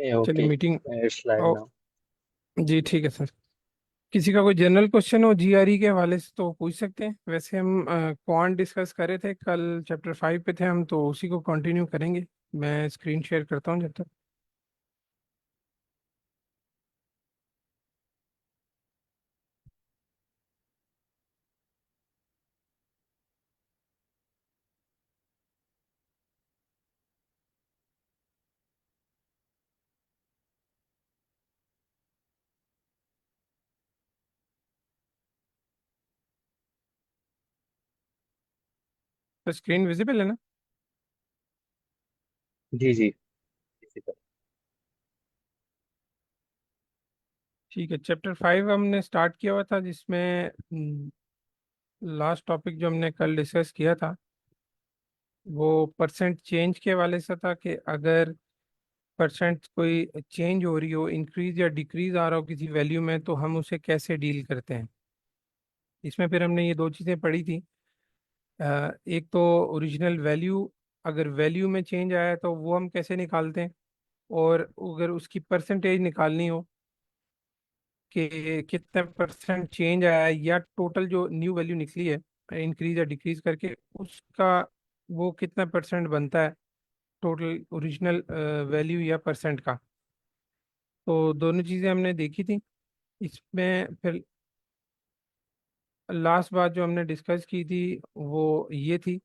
चलिए Okay, meeting. it's live ओ now. जी ठीक है सर। किसी का कोई जनरल क्वेश्चन हो जीआरई के हवाले से तो पूछ सकते हैं। वैसे हम क्वांट डिस्कस करे थे कल, चैप्टर 5 पे थे हम, तो उसी को कंटिन्यू करेंगे। मैं स्क्रीन शेयर करता हूँ जब तक। तो स्क्रीन विजिबल है ना? जी जी। इसी तरह। ठीक है, चैप्टर 5 हमने स्टार्ट किया हुआ था, जिसमें लास्ट टॉपिक जो हमने कल डिस्कस किया था वो परसेंट चेंज के हवाले से था, कि अगर परसेंट कोई चेंज हो रही हो, इंक्रीज या डिक्रीज आ रहा हो किसी वैल्यू में, तो हम उसे कैसे डील करते हैं। इसमें फिर हमने ये दो चीज़ें पढ़ी थी। एक तो ओरिजिनल वैल्यू, अगर वैल्यू में चेंज आया है तो वो हम कैसे निकालते हैं, और अगर उसकी परसेंटेज निकालनी हो कि कितने परसेंट चेंज आया है, या टोटल जो न्यू वैल्यू निकली है इंक्रीज या डिक्रीज करके, उसका वो कितना परसेंट बनता है टोटल ओरिजिनल वैल्यू या परसेंट का। तो दोनों चीज़ें हमने देखी थी। इसमें फिर लास्ट बात जो हमने डिस्कस की थी वो ये थी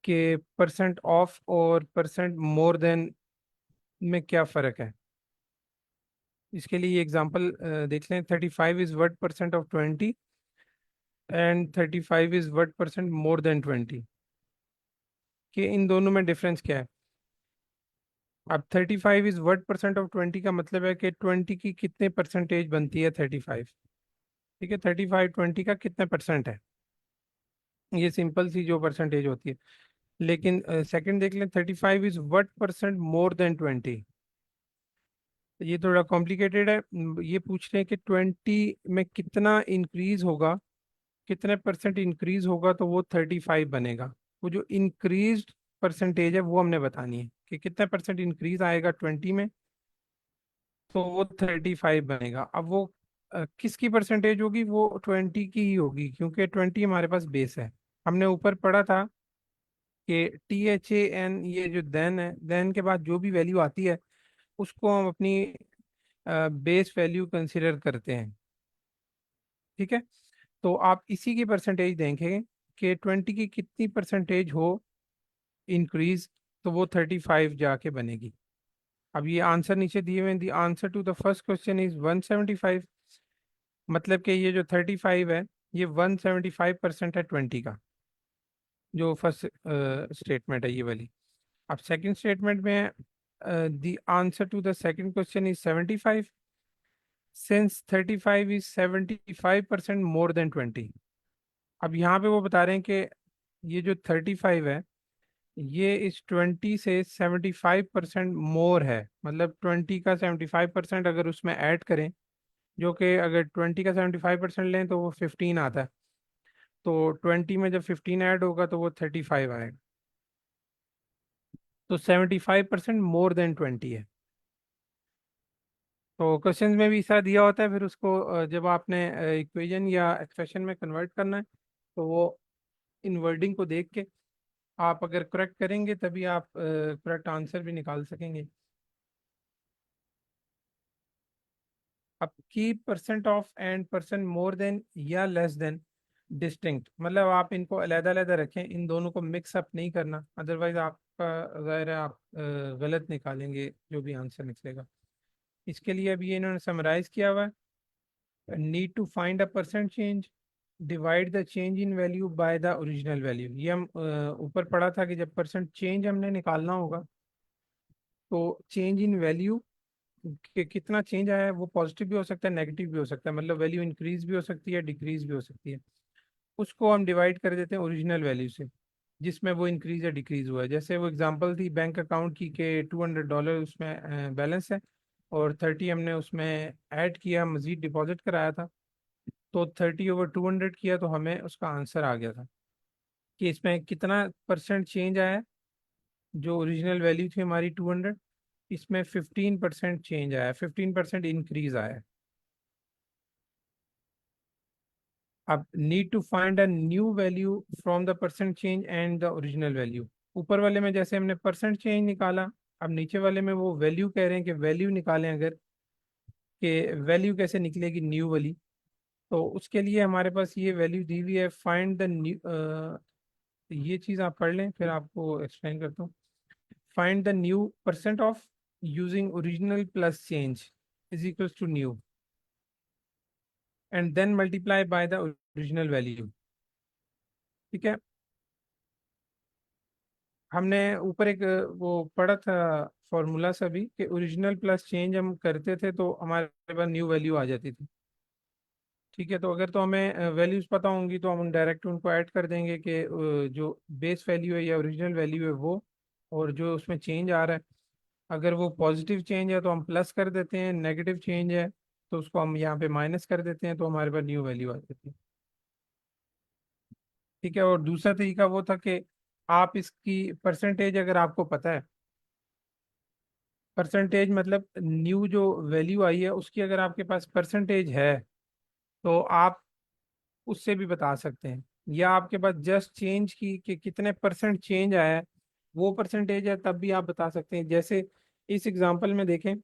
कि परसेंट ऑफ और परसेंट मोर देन में क्या फ़र्क है। इसके लिए एग्जांपल देख लें। 35 is what percent of 20, and 35 is what percent more than 20, कि इन दोनों में डिफरेंस क्या है। अब 35 इज़ व्हाट परसेंट ऑफ 20 का मतलब है कि 20 की कितने परसेंटेज बनती है 35। ठीक है, 35 20 का कितने परसेंट है, ये सिंपल सी जो परसेंटेज होती है। लेकिन सेकंड देख लें, 35 is what percent more than 20। ये थोड़ा कॉम्प्लिकेटेड है। ये पूछ रहे हैं कि 20 में कितना इंक्रीज होगा, कितने परसेंट इंक्रीज होगा तो वो 35 बनेगा। वो जो इंक्रीज परसेंटेज है वो हमने बतानी है, कि कितने परसेंट इंक्रीज आएगा 20 में तो वो 35 बनेगा। अब वो किसकी परसेंटेज होगी, वो 20 की ही होगी, क्योंकि 20 हमारे पास बेस है। हमने ऊपर पढ़ा था कि THAN, ये जो देन है, देन के बाद जो भी वैल्यू आती है उसको हम अपनी बेस वैल्यू कंसिडर करते हैं। ठीक है, तो आप इसी की परसेंटेज देखेंगे कि 20 की कितनी परसेंटेज हो इंक्रीज, तो वो 35 जाके बनेगी। अब ये आंसर नीचे दिए हुए हैं। The answer to the first question is 175। मतलब कि ये जो 35 है ये 175% है 20 का, जो फर्स्ट स्टेटमेंट है ये वाली। अब सेकंड स्टेटमेंट में the answer to the second question is 75, since 35 is 75% more than 20। अब यहाँ पे वो बता रहे हैं कि ये जो 35 है ये इस 20 से 75% मोर है। मतलब 20 का 75% अगर उसमें ऐड करें, जो कि अगर 20 का 75% लें तो वो 15 आता है, तो 20 में जब 15 ऐड होगा तो वो 35 आएगा। तो 75% मोर देन 20 है। तो क्वेश्चन में भी ऐसा दिया होता है, फिर उसको जब आपने इक्वेशन या एक्सप्रेशन में कन्वर्ट करना है, तो वो इन वर्डिंग को देख के आप अगर करेक्ट करेंगे तभी आप करेक्ट आंसर भी निकाल सकेंगे। अब की percent of and percent more then या लेस देन डिस्टिंक्ट, मतलब आप इनको अलग अलग रखें, इन दोनों को मिक्स अप नहीं करना, अदरवाइज आपका ज़ाहिर है आप गलत निकालेंगे जो भी आंसर निकलेगा। इसके लिए अभी ये इन्होंने समराइज किया हुआ है। Need to find a percent change, divide the change in value by the original value. ये हम ऊपर पढ़ा था कि जब परसेंट चेंज हमने निकालना होगा तो चेंज इन वैल्यू कि कितना चेंज आया है, वो पॉजिटिव भी हो सकता है नेगेटिव भी हो सकता है, मतलब वैल्यू इंक्रीज भी हो सकती है डिक्रीज भी हो सकती है। उसको हम डिवाइड कर देते हैं ओरिजिनल वैल्यू से जिसमें वो इंक्रीज या डिक्रीज हुआ है। जैसे वो एग्जांपल थी बैंक अकाउंट की, के $200 उसमें बैलेंस है, और 30 हमने उसमें ऐड किया, मजीद डिपॉजिट कराया था, तो 30/200 किया तो हमें उसका आंसर आ गया था कि इसमें कितना परसेंट चेंज आया है। जो ओरिजिनल वैल्यू थी हमारी 200, इसमें 15% चेंज आया है, 15% इंक्रीज आया है। अब need to find a new value from the percent change and the original value. ऊपर वाले में जैसे हमने परसेंट चेंज निकाला, अब नीचे वाले में वो वैल्यू कह रहे हैं कि वैल्यू निकालें अगर, कि वैल्यू कैसे निकलेगी न्यू वाली। तो उसके लिए हमारे पास ये वैल्यू दी हुई है, फाइंड द न्यू। ये चीज़ आप पढ़ लें फिर आपको एक्सप्लेन करता हूँ। Find the new percent of using original plus change is equal to new and then multiply by the original value. ठीक है। हमने ऊपर एक वो पढ़ा था फॉर्मूला सभी कि ओरिजिनल प्लस चेंज हम करते थे तो हमारे पास न्यू वैल्यू आ जाती थी। ठीक है। तो अगर तो हमें वैल्यूज पता होंगी तो हम डायरेक्ट उनको ऐड कर देंगे कि जो बेस वैल्यू है या ओरिजिनल वैल्यू है वो, और जो उसमें चेंज आ रहा है, अगर वो पॉजिटिव चेंज है तो हम प्लस कर देते हैं, नेगेटिव चेंज है तो उसको हम यहाँ पे माइनस कर देते हैं, तो हमारे पास न्यू वैल्यू आ जाती है। ठीक है। और दूसरा तरीका वो था कि आप इसकी परसेंटेज अगर आपको पता है, परसेंटेज मतलब न्यू जो वैल्यू आई है उसकी अगर आपके पास परसेंटेज है तो आप उससे भी बता सकते हैं, या आपके पास जस्ट चेंज की कि कितने परसेंट चेंज आया है वो परसेंटेज है तब भी आप बता सकते हैं। जैसे इस एग्जांपल में देखें,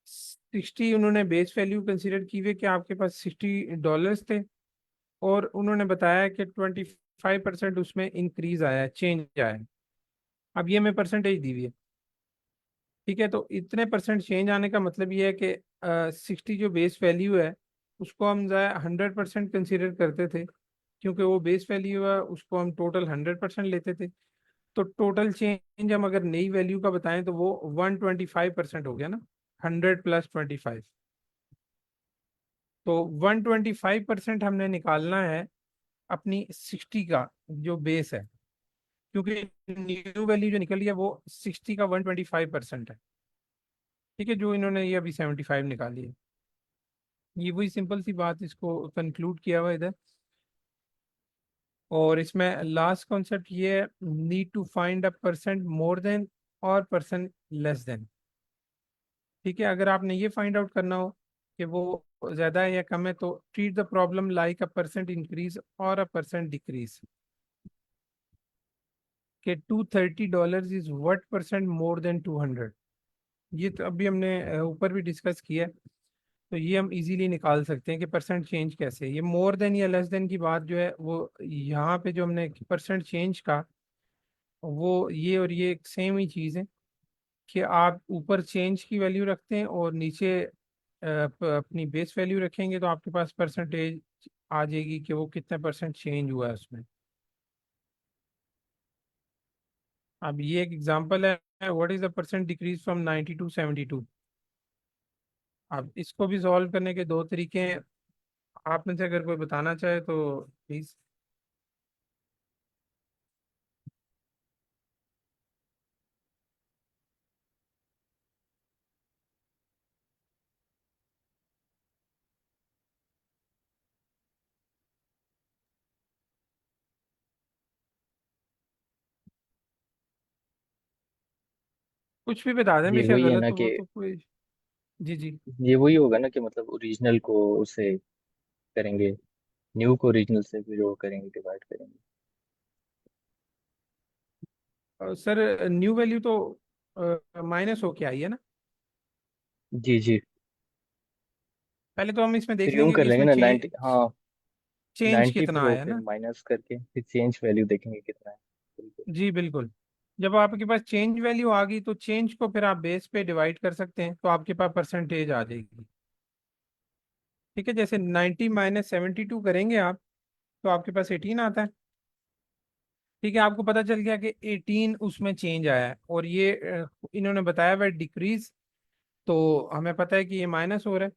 60 उन्होंने बेस वैल्यू कंसीडर की हुई कि आपके पास $60 थे, और उन्होंने बताया कि 25% उसमें इंक्रीज आया है, चेंज आया है। अब ये हमें परसेंटेज दी हुई है। ठीक है। तो इतने परसेंट चेंज आने का मतलब ये है कि 60 जो बेस वैल्यू है उसको हम 100% कंसिडर करते थे, क्योंकि वो बेस वैल्यू है उसको हम टोटल 100% लेते थे। तो टोटल चेंज हम अगर नई वैल्यू का बताएं तो वो 125% हो गया ना, 100 + 25। तो 125% हमने निकालना है अपनी 60 का जो बेस है, क्योंकि न्यू वैल्यू जो निकली है वो 60 का 125% है। ठीक है। जो इन्होंने ये अभी 75 निकाली है, ये वही सिंपल सी बात इसको कंक्लूड किया हुआ है इधर। और इसमें लास्ट कॉन्सेप्ट ये है, need to find a percent more than और परसेंट लेस देन। ठीक है। अगर आपने ये फाइंड आउट करना हो कि वो ज्यादा है या कम है, तो treat the problem like a percent increase और अ परसेंट डिक्रीज। कि $230 is what percent more then 200। ये तो अभी हमने ऊपर भी डिस्कस किया है। तो ये हम इजीली निकाल सकते हैं कि परसेंट चेंज कैसे है। ये मोर देन या लेस देन की बात जो है वो यहाँ पे जो हमने परसेंट चेंज का, वो ये और ये सेम ही चीज़ है कि आप ऊपर चेंज की वैल्यू रखते हैं और नीचे अपनी बेस वैल्यू रखेंगे तो आपके पास परसेंटेज आ जाएगी कि वो कितने परसेंट चेंज हुआ है उसमें। अब ये एक एग्जांपल है, what is the percent decrease from 90 to 72। अब इसको भी सॉल्व करने के दो तरीके हैं, आप में से अगर कोई बताना चाहे तो प्लीज। कुछ भी बता दें, ये बेशक वही है गलत ना हो वो कि तो कोई। जी जी। ये वही होगा ना कि मतलब ओरिजिनल को उससे करेंगे, न्यू को ओरिजिनल से फिर वो करेंगे, डिवाइड करेंगे। सर न्यू वैल्यू तो माइनस होके आई है ना। जी जी। पहले तो हम इसमें देख फिर यूं लेंगे कर कि लेंगे इसमें ना 90, हाँ, चेंज 90 कितना प्रो आया फिर ना। माइनस करके फिर चेंज वैल्यू देखेंगे कितना है। बिल्कुल। जी बिल्कुल। जब आपके पास चेंज वैल्यू आ गई तो चेंज को फिर आप बेस पे डिवाइड कर सकते हैं तो आपके पास परसेंटेज आ जाएगी। ठीक है। जैसे 90 - 72 करेंगे आप तो आपके पास 18 आता है। ठीक है। आपको पता चल गया कि 18 उसमें चेंज आया है, और ये इन्होंने बताया हुआ डिक्रीज, तो हमें पता है कि ये माइनस हो रहा है।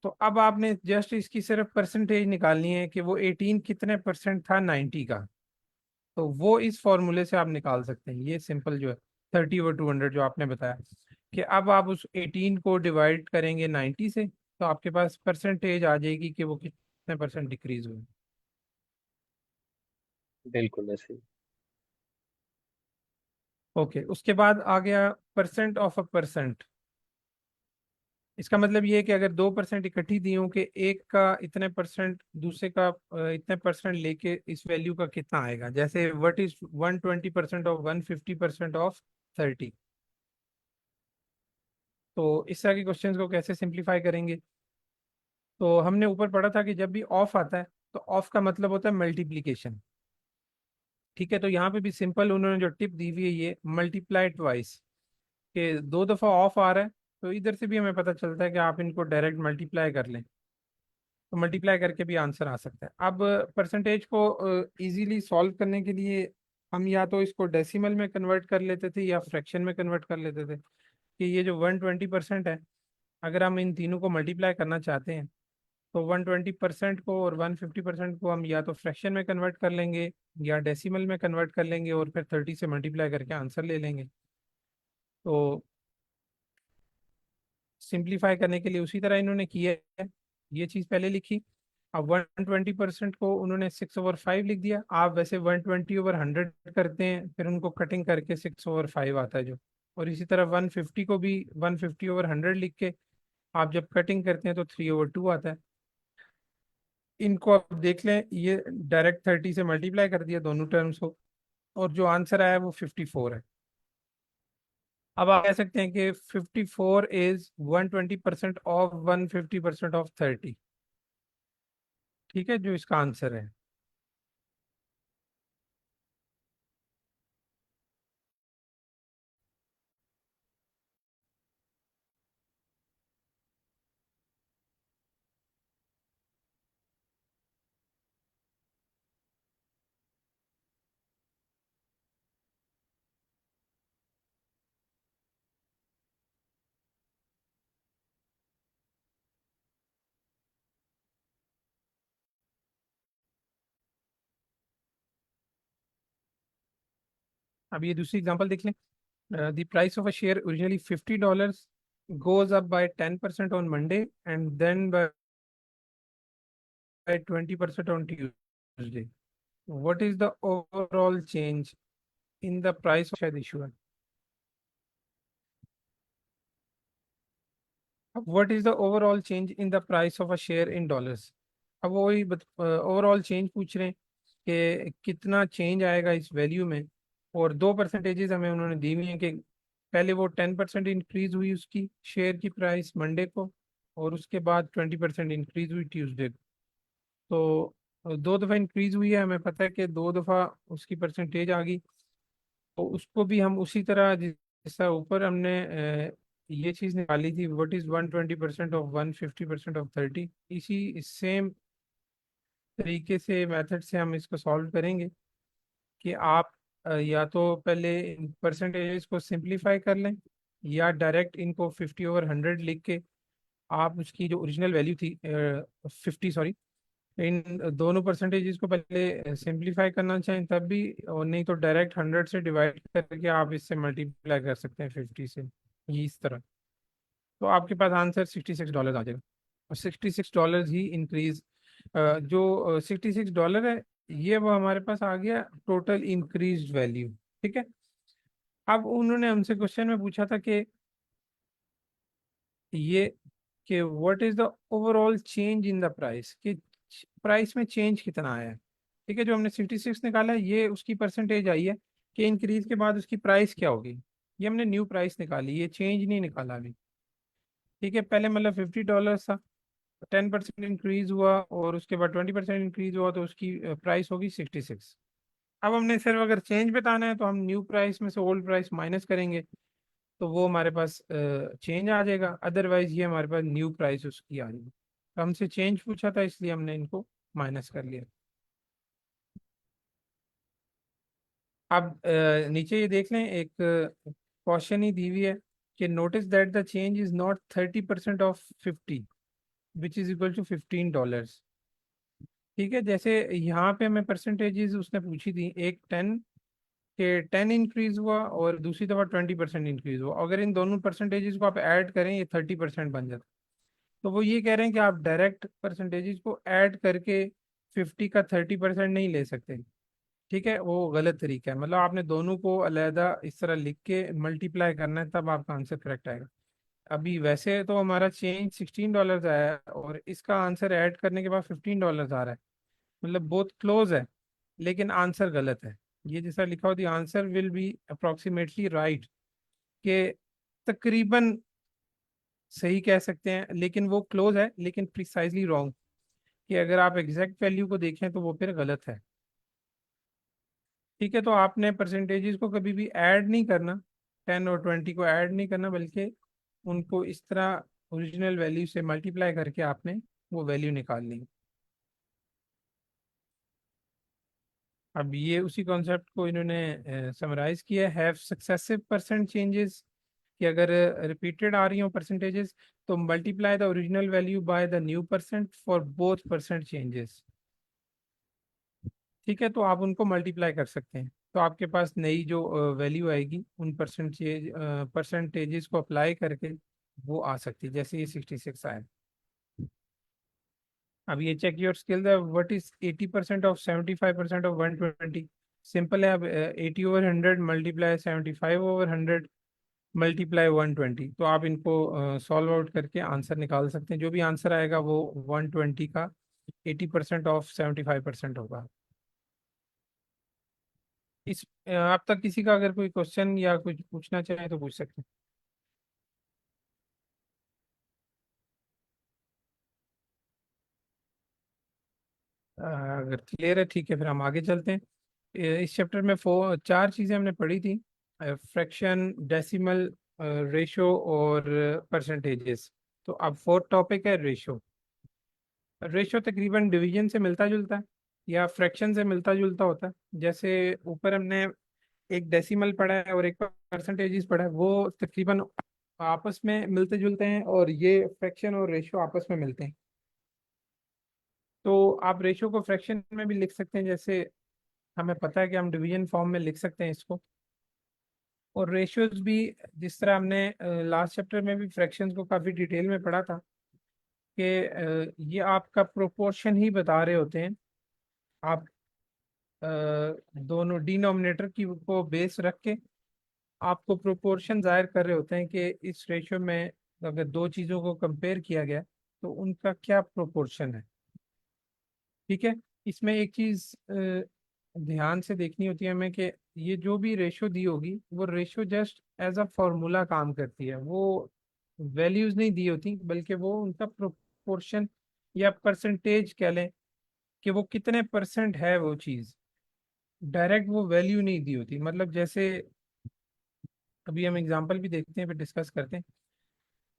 तो अब आपने जस्ट इसकी सिर्फ परसेंटेज निकालनी है कि वो 18 कितने परसेंट था 90 का। तो वो इस फॉर्मूले से आप निकाल सकते हैं, ये सिंपल जो है 30/200 जो आपने बताया, कि अब आप उस 18 को डिवाइड करेंगे 90 से तो आपके पास परसेंटेज आ जाएगी कि वो कितने परसेंट डिक्रीज हुए। बिल्कुल ऐसे ही। ओके, उसके बाद आ गया परसेंट ऑफ अ परसेंट। इसका मतलब ये है कि अगर 2% इकट्ठी दी हो कि एक का इतने परसेंट दूसरे का इतने परसेंट लेके इस वैल्यू का कितना आएगा, जैसे व्हाट इज 120% ऑफ 150% ऑफ 30। तो इस तरह के क्वेश्चंस को कैसे सिंप्लीफाई करेंगे? तो हमने ऊपर पढ़ा था कि जब भी ऑफ आता है तो ऑफ का मतलब होता है मल्टीप्लीकेशन। ठीक है, तो यहाँ पे भी सिंपल उन्होंने जो टिप दी हुई है ये मल्टीप्लाई ट्वाइस, कि दो दफा ऑफ आ रहा है तो इधर से भी हमें पता चलता है कि आप इनको डायरेक्ट मल्टीप्लाई कर लें, तो मल्टीप्लाई करके भी आंसर आ सकता है। अब परसेंटेज को इजीली सॉल्व करने के लिए हम या तो इसको डेसिमल में कन्वर्ट कर लेते थे या फ्रैक्शन में कन्वर्ट कर लेते थे, कि ये जो 120% है, अगर हम इन तीनों को मल्टीप्लाई करना चाहते हैं तो 120% को और 150% को हम या तो फ्रैक्शन में कन्वर्ट कर लेंगे या डेसिमल में कन्वर्ट कर लेंगे और फिर 30 से मल्टीप्लाई करके आंसर ले लेंगे। तो सिंप्लीफाई करने के लिए उसी तरह इन्होंने किया है, ये चीज़ पहले लिखी। अब 120% को उन्होंने 6/5 लिख दिया। आप वैसे 120/100 करते हैं, फिर उनको कटिंग करके 6/5 आता है जो। और इसी तरह 150 को भी 150/100 लिख के आप जब कटिंग करते हैं तो 3/2 आता है। इनको आप देख लें, ये डायरेक्ट 30 से मल्टीप्लाई कर दिया दोनों टर्म्स को, और जो आंसर आया वो 54 है। अब आप कह सकते हैं कि 54 इज 120% ऑफ 150% ऑफ 30। ठीक है, जो इसका आंसर है। अब ये दूसरी एग्जांपल देख लें। The price of a share originally $50 goes up by 10% on Monday and then by 20% on Tuesday. What is the overall change in the price of share issue? What is the overall change in the price of a share in dollars? अब वो वही overall change पूछ रहे हैं कि कितना change आएगा इस वैल्यू में। और दो परसेंटेजेस हमें उन्होंने दी हुई हैं कि पहले वो 10% इंक्रीज हुई उसकी शेयर की प्राइस मंडे को, और उसके बाद 20% इंक्रीज हुई ट्यूसडे को। तो दो दफ़ा इंक्रीज हुई है, हमें पता है कि दो दफ़ा उसकी परसेंटेज आ गई। तो उसको भी हम उसी तरह जैसा ऊपर हमने ये चीज़ निकाली थी, व्हाट इज़ 120% ऑफ 150% ऑफ 30, इसी सेम तरीके से मेथड से हम इसको सॉल्व करेंगे। कि आप या तो पहले परसेंटेज को सिंप्लीफाई कर लें या डायरेक्ट इनको 50/100 लिख के आप उसकी जो ओरिजिनल वैल्यू थी 50, सॉरी, इन दोनों परसेंटेजेस को पहले सिंप्लीफाई करना चाहें तब भी, और नहीं तो डायरेक्ट 100 से डिवाइड करके आप इससे मल्टीप्लाई कर सकते हैं 50 से, ये इस तरह। तो आपके पास आंसर $66 आ जाएगा। और $66 ही इंक्रीज, जो $66 है, ये वो हमारे पास आ गया टोटल इंक्रीज वैल्यू। ठीक है। अब उन्होंने हमसे क्वेश्चन में पूछा था कि ये कि what is the overall change in the price, कि प्राइस में चेंज कितना आया है। ठीक है, जो हमने 66 निकाला है ये उसकी परसेंटेज आई है कि इंक्रीज के बाद उसकी प्राइस क्या होगी। ये हमने न्यू प्राइस निकाली, ये चेंज नहीं निकाला अभी। ठीक है, पहले मतलब $50 था, 10% इंक्रीज हुआ और उसके बाद 20% इंक्रीज हुआ, तो उसकी प्राइस होगी 66। अब हमने सिर्फ अगर चेंज बताना है तो हम न्यू प्राइस में से ओल्ड प्राइस माइनस करेंगे, तो वो हमारे पास चेंज आ जाएगा। अदरवाइज ये हमारे पास न्यू प्राइस उसकी आ जाएगी। तो हमसे चेंज पूछा था इसलिए हमने इनको माइनस कर लिया। अब नीचे ये देख लें, एक क्वेश्चन ही दी हुई है कि notice that the change is not 30% of 50 which is equal to $15। ठीक है, जैसे यहाँ पे हमें परसेंटेजेस उसने पूछी थी, एक 10 के 10 इंक्रीज हुआ और दूसरी दफा 20% इंक्रीज हुआ। अगर इन दोनों परसेंटेजेस को आप ऐड करें ये 30% बन जाता। तो वो ये कह रहे हैं कि आप डायरेक्ट परसेंटेजेस को ऐड करके 50 का 30% नहीं ले सकते। ठीक है, वो गलत तरीका है। मतलब आपने दोनों को अलहदा इस तरह लिख के मल्टीप्लाई करना है, तब आपका आंसर करेक्ट आएगा। अभी वैसे तो हमारा चेंज $16 आया है, और इसका आंसर ऐड करने के बाद $15 आ रहा है। मतलब बहुत क्लोज है, लेकिन आंसर गलत है। ये जैसा लिखा हो, the answer will be approximately right, के तकरीबन सही कह सकते हैं, लेकिन वो क्लोज है, लेकिन प्रिसाइजली रॉन्ग। कि अगर आप एग्जैक्ट वैल्यू को देखें तो वो फिर गलत है। ठीक है, तो आपने परसेंटेजेस को कभी भी ऐड नहीं करना, 10 और 20 को ऐड नहीं करना, बल्कि उनको इस तरह ओरिजिनल वैल्यू से मल्टीप्लाई करके आपने वो वैल्यू निकालनी है। अब ये उसी कॉन्सेप्ट को इन्होंने समराइज किया है, हैव सक्सेसिव परसेंट चेंजेस, कि अगर रिपीटेड आ रही हो परसेंटेजेस, तो multiply the original value by the new percent for both percent changes. ठीक है, तो आप उनको मल्टीप्लाई कर सकते हैं, तो आपके पास नई जो वैल्यू आएगी उन परसेंटेजेस को अप्लाई करके वो आ सकती है, जैसे ये 66 आया। अब ये check your skill, what is 80% of 75% of 120। Simple है। अब 80/100 मल्टीप्लाई 75/100 मल्टीप्लाई 120, तो आप इनको सॉल्व आउट करके आंसर निकाल सकते हैं। जो भी आंसर आएगा वो 120 का 80% ऑफ 75% होगा। आप तक किसी का अगर कोई क्वेश्चन या कुछ पूछना चाहे तो पूछ सकते हैं। अगर क्लियर है, ठीक है, फिर हम आगे चलते हैं। इस चैप्टर में 4 चीज़ें हमने पढ़ी थी: फ्रैक्शन, डेसिमल, रेशो और परसेंटेजेस। तो अब फोर्थ टॉपिक है रेशो। रेशो तकरीबन डिवीजन से मिलता जुलता है, या फ्रैक्शन से मिलता जुलता होता है। जैसे ऊपर हमने एक डेसिमल पढ़ा है और एक परसेंटेजेस पढ़ा है, वो तकरीबन आपस में मिलते जुलते हैं, और ये फ्रैक्शन और रेशो आपस में मिलते हैं। तो आप रेशो को फ्रैक्शन में भी लिख सकते हैं, जैसे हमें पता है कि हम डिवीजन फॉर्म में लिख सकते हैं इसको। और रेशियोज भी, जिस तरह हमने लास्ट चैप्टर में भी फ्रैक्शंस को काफ़ी डिटेल में पढ़ा था, कि ये आपका प्रोपोर्शन ही बता रहे होते हैं। आप अ, दोनों डिनोमिनेटर की को बेस रख के आपको प्रोपोर्शन जाहिर कर रहे होते हैं, कि इस रेशियो में अगर दो चीज़ों को कंपेयर किया गया तो उनका क्या प्रोपोर्शन है। ठीक है, इसमें एक चीज़ ध्यान से देखनी होती है हमें, कि ये जो भी रेशो दी होगी, वो ratio just as a formula काम करती है। वो वैल्यूज नहीं दी होती, बल्कि वो उनका प्रोपोर्शन या परसेंटेज कह लें, कि वो कितने परसेंट है वो चीज़। डायरेक्ट वो वैल्यू नहीं दी होती। मतलब जैसे अभी हम एग्जांपल भी देखते हैं, फिर डिस्कस करते हैं।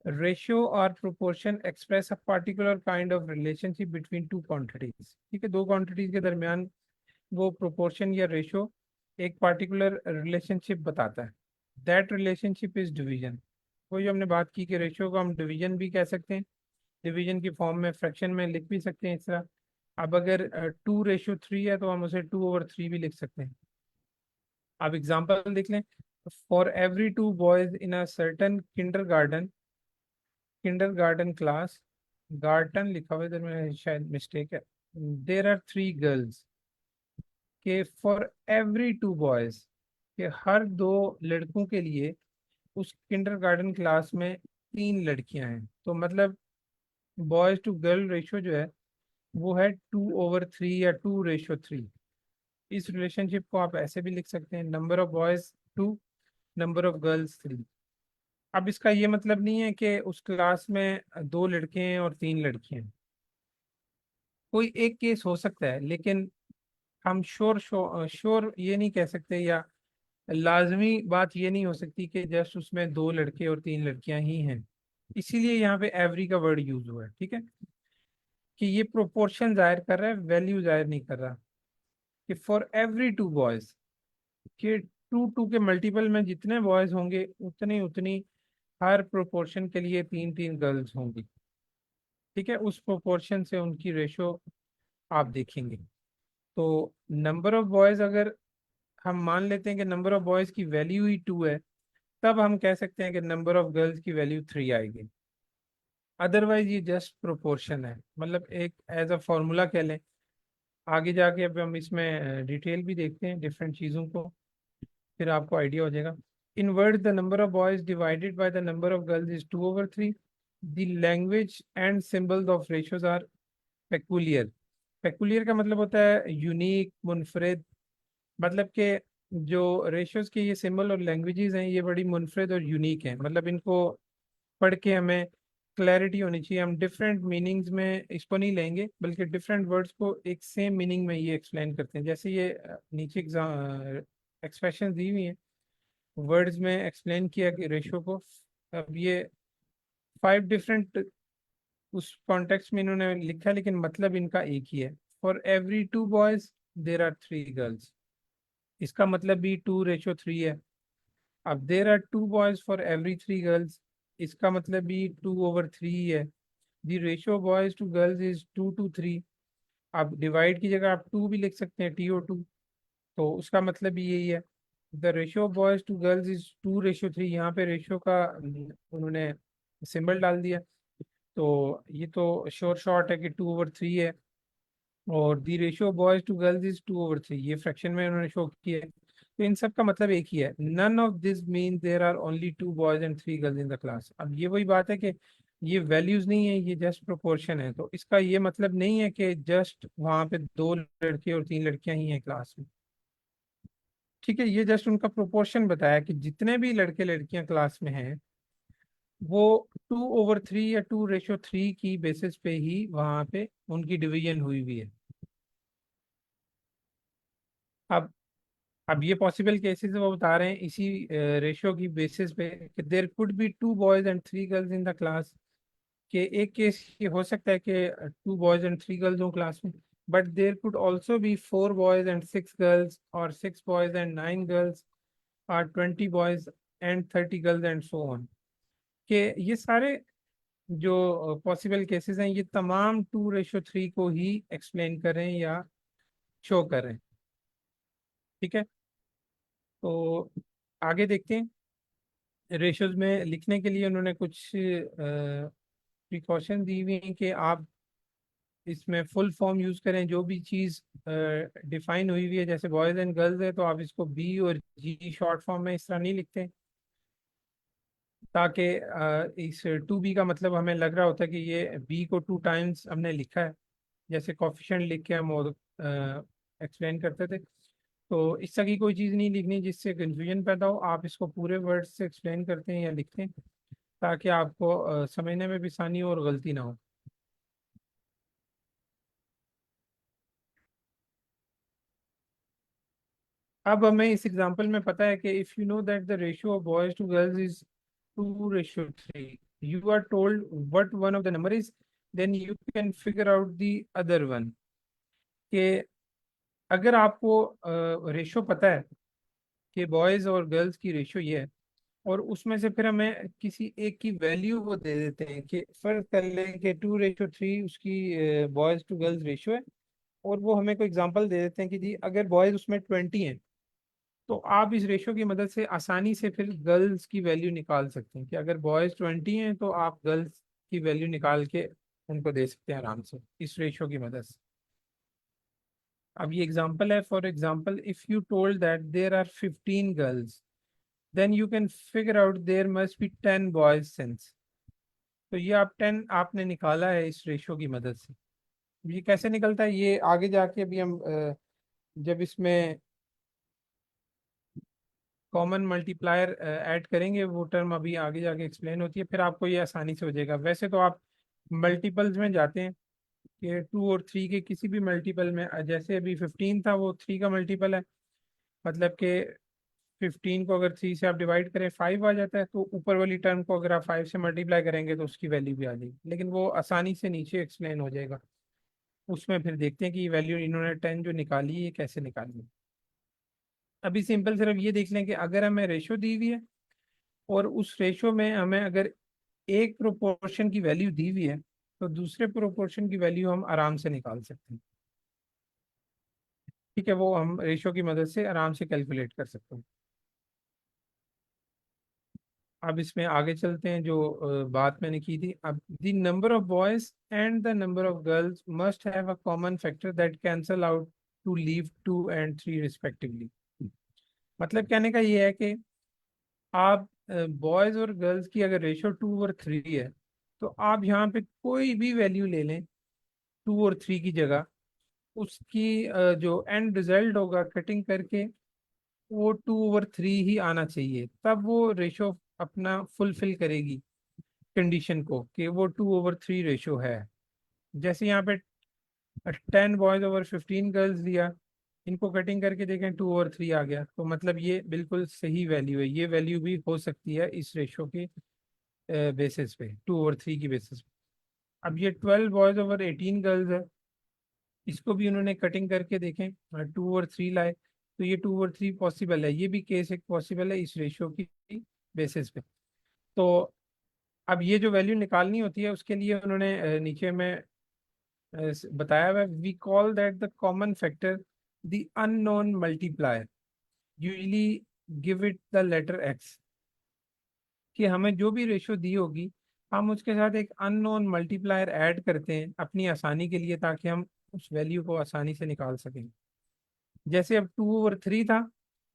रेशियो और proportion express a particular kind of relationship between two quantities. ठीक है, दो क्वांटिटीज के दरमियान वो प्रोपोर्शन या रेशो एक पार्टिकुलर रिलेशनशिप बताता है। That relationship is division. वो जो हमने बात की कि रेशियो को हम डिवीजन भी कह सकते हैं, डिवीजन की फॉर्म में फ्रैक्शन में लिख भी सकते हैं इस तरह। अब अगर 2:3 है, तो हम उसे 2/3 भी लिख सकते हैं। अब एग्जाम्पल देख लें। For every 2 boys in a certain kindergarten class, garten लिखा हुआ है इधर में, शायद मिस्टेक है। देर आर 3 गर्ल्स, कि फॉर एवरी 2 बॉयज, कि हर 2 लड़कों के लिए उस किंडरगार्टन क्लास में 3 लड़कियां हैं। तो मतलब बॉयज टू गर्ल रेशो जो है, वो है 2/3 या 2:3। इस रिलेशनशिप को आप ऐसे भी लिख सकते हैं: number of boys 2, number of girls 3। अब इसका ये मतलब नहीं है कि उस क्लास में 2 लड़के हैं और 3 लड़कियां हैं। कोई एक केस हो सकता है, लेकिन हम श्योर श्योर ये नहीं कह सकते, या लाजमी बात ये नहीं हो सकती कि जस्ट उसमें 2 लड़के और 3 लड़कियां ही हैं। इसीलिए यहाँ पे एवरी का वर्ड यूज हुआ है। ठीक है, कि ये प्रोपोर्शन जाहिर कर रहा है, वैल्यू जाहिर नहीं कर रहा। कि फॉर एवरी 2 बॉयज, कि 2 2 के मल्टीपल में जितने बॉयज होंगे, उतनी उतनी हर प्रोपोर्शन के लिए 3 3 गर्ल्स होंगी। ठीक है, उस प्रोपोर्शन से उनकी रेशो आप देखेंगे। तो नंबर ऑफ बॉयज, अगर हम मान लेते हैं कि नंबर ऑफ बॉयज की वैल्यू ही 2 है, तब हम कह सकते हैं कि नंबर ऑफ गर्ल्स की वैल्यू 3 आएगी। अदरवाइज ये जस्ट प्रोपोर्शन है, मतलब एक एज अ फॉर्मूला कह लें आगे जाके अब हम इसमें डिटेल भी देखते हैं डिफरेंट चीज़ों को, फिर आपको आइडिया हो जाएगा। In word the number of boys divided by the number of girls is 2/3। The language and symbols of ratios are peculiar. Peculiar का मतलब होता है यूनिक, मुनफरिद। मतलब कि जो रेशियोज के ये सिंबल और लैंग्वेजेस हैं ये बड़ी मुनफरिद और यूनिक हैं। मतलब इनको पढ़ के हमें क्लैरिटी होनी चाहिए। हम डिफरेंट मीनिंग्स में इसको नहीं लेंगे, बल्कि डिफरेंट वर्ड्स को एक सेम मीनिंग में ये एक्सप्लेन करते हैं। जैसे ये नीचे एक्सप्रेशन दी हुई हैं, वर्ड्स में एक्सप्लेन किया कि रेशियो को। अब ये 5 डिफरेंट उस कॉन्टेक्स्ट में इन्होंने लिखा, लेकिन मतलब इनका एक ही है। For every 2 boys there are 3 girls. इसका मतलब भी 2:3 है। अब there are 2 boys for every 3 girls, इसका मतलब भी 2/3 है। The ratio boys to girls is 2:3। आप डिवाइड की जगह आप 2 भी लिख सकते हैं, TO2। तो उसका मतलब भी यही है। The ratio boys to girls is 2:3। यहाँ पे रेशियो का उन्होंने सिंबल डाल दिया। तो ये तो श्योर शॉर्ट है कि 2/3 है। और the ratio boys to girls is 2/3, ये फ्रैक्शन में उन्होंने शो किया है। तो इन सब का मतलब एक ही है। None of this mean there are only 2 boys and 3 girls in the class. अब ये वही बात है कि ये वैल्यूज नहीं है, ये जस्ट प्रोपोर्शन है। तो इसका ये मतलब नहीं है कि जस्ट वहाँ पे 2 लड़के और 3 लड़कियां ही हैं क्लास में। ठीक है, ये जस्ट उनका प्रोपोर्शन बताया कि जितने भी लड़के लड़कियां क्लास में हैं वो 2/3 या 2:3 की बेसिस पे ही वहाँ पे उनकी डिवीजन हुई हुई है। अब अब ये पॉसिबल केसेस वो बता रहे हैं इसी रेशियो की बेसिस पे कि there could be 2 boys and 3 girls in the class. के एक केस ये हो सकता है कि 2 बॉयज एंड 3 गर्ल्स हो क्लास में, but there could also be 4 boys and 6 girls, और 6 बॉयज एंड 9 गर्ल्स, और 20 boys and 30 girls and so on. के ये सारे जो पॉसिबल केसेस हैं ये तमाम 2:3 को ही एक्सप्लेन करें या शो करें। ठीक है, तो आगे देखते हैं। रेशोज में लिखने के लिए उन्होंने कुछ प्रिकॉशन दी हुई हैं कि आप इसमें फुल फॉर्म यूज करें। जो भी चीज़ डिफाइन हुई हुई है, जैसे बॉयज एंड गर्ल्स है, तो आप इसको बी और जी शॉर्ट फॉर्म में इस तरह नहीं लिखते, ताकि इस 2B का मतलब हमें लग रहा होता है कि ये बी को 2 टाइम्स हमने लिखा है, जैसे कॉफिशेंट लिख के हम एक्सप्लेन करते थे। तो इस तरह की कोई चीज़ नहीं लिखनी जिससे कंफ्यूजन पैदा हो। आप इसको पूरे वर्ड से एक्सप्लेन करते हैं या लिखते हैं, ताकि आपको समझने में भी आसानी हो और गलती ना हो। अब हमें इस एग्जांपल में पता है कि if you know that the ratio of boys to girls is 2:3, you are told what one of the number is, then you can figure out the other one. कि अगर आपको रेशियो पता है कि बॉयज और गर्ल्स की ratio ये है, और उसमें से फिर हमें किसी एक की वैल्यू वो दे देते हैं कि फर्ज कर लें कि 2:3 उसकी बॉयज टू गर्ल्स रेशियो है, और वो हमें कोई एग्जांपल दे देते हैं कि जी अगर बॉयज उसमें 20 हैं, तो आप इस रेशियो की मदद से आसानी से फिर गर्ल्स की वैल्यू निकाल सकते हैं। कि अगर बॉयज 20 हैं तो आप गर्ल्स की वैल्यू निकाल के उनको दे सकते हैं आराम से इस रेशियो की मदद से। अब ये एग्जांपल है। For example, if you told that there are 15 girls, then you can figure out there must be 10 boys since. तो ये आप 10 आपने निकाला है इस रेशियो की मदद से। ये कैसे निकलता है ये आगे जाके अभी हम जब इसमें कॉमन मल्टीप्लायर ऐड करेंगे, वो टर्म अभी आगे जाके एक्सप्लेन होती है, फिर आपको ये आसानी से हो जाएगा। वैसे तो आप मल्टीपल्स में जाते हैं कि 2 और 3 के किसी भी मल्टीपल में, जैसे अभी 15 था वो 3 का मल्टीपल है। मतलब कि 15 को अगर 3 से आप डिवाइड करें 5 आ जाता है, तो ऊपर वाली टर्म को अगर आप 5 से मल्टीप्लाई करेंगे तो उसकी वैल्यू भी आ जाएगी। लेकिन वो आसानी से नीचे एक्सप्लेन हो जाएगा। उसमें फिर देखते हैं कि वैल्यू इन्होंने 10 जो निकाली है ये कैसे निकाली है। अभी सिंपल सिर्फ ये देख लें कि अगर हमें रेशो दी हुई है, और उस रेशो में हमें अगर एक प्रोपोर्शन की वैल्यू दी हुई है, तो दूसरे प्रोपोर्शन की वैल्यू हम आराम से निकाल सकते हैं। ठीक है, वो हम रेशो की मदद से आराम से कैलकुलेट कर सकते हैं। अब इसमें आगे चलते हैं, जो बात मैंने की थी। अब the number of boys and the number of girls must have a common factor that cancel out to leave 2 and 3 respectively. मतलब कहने का ये है कि आप बॉयज और गर्ल्स की अगर रेशियो 2 और 3 है, तो आप यहाँ पे कोई भी वैल्यू ले लें 2 और 3 की जगह, उसकी जो एंड रिजल्ट होगा कटिंग करके, वो 2 और 3 ही आना चाहिए, तब वो रेशो अपना फुलफिल करेगी कंडीशन को कि वो 2 over 3 रेशो है। जैसे यहाँ पे 10 boys over 15 गर्ल्स लिया, इनको कटिंग करके देखें 2 और 3 आ गया, तो मतलब ये बिल्कुल सही वैल्यू है। ये वैल्यू भी हो सकती है इस रेशो के बेसिस पे, 2 और 3 की बेसिस पे। अब ये 12 boys over 18 गर्ल्स है, इसको भी उन्होंने कटिंग करके देखें 2 और 3 लाए, तो ये 2 और 3 पॉसिबल है। ये भी केस एक पॉसिबल है इस रेशियो की बेसिस पे। तो अब ये जो वैल्यू निकालनी होती है उसके लिए उन्होंने नीचे में बताया हुआ, we call that the common factor the unknown multiplier, usually give it the letter X. कि हमें जो भी रेशियो दी होगी, हम उसके साथ एक अननोन मल्टीप्लायर ऐड करते हैं अपनी आसानी के लिए, ताकि हम उस वैल्यू को आसानी से निकाल सकें। जैसे अब 2 और 3 था,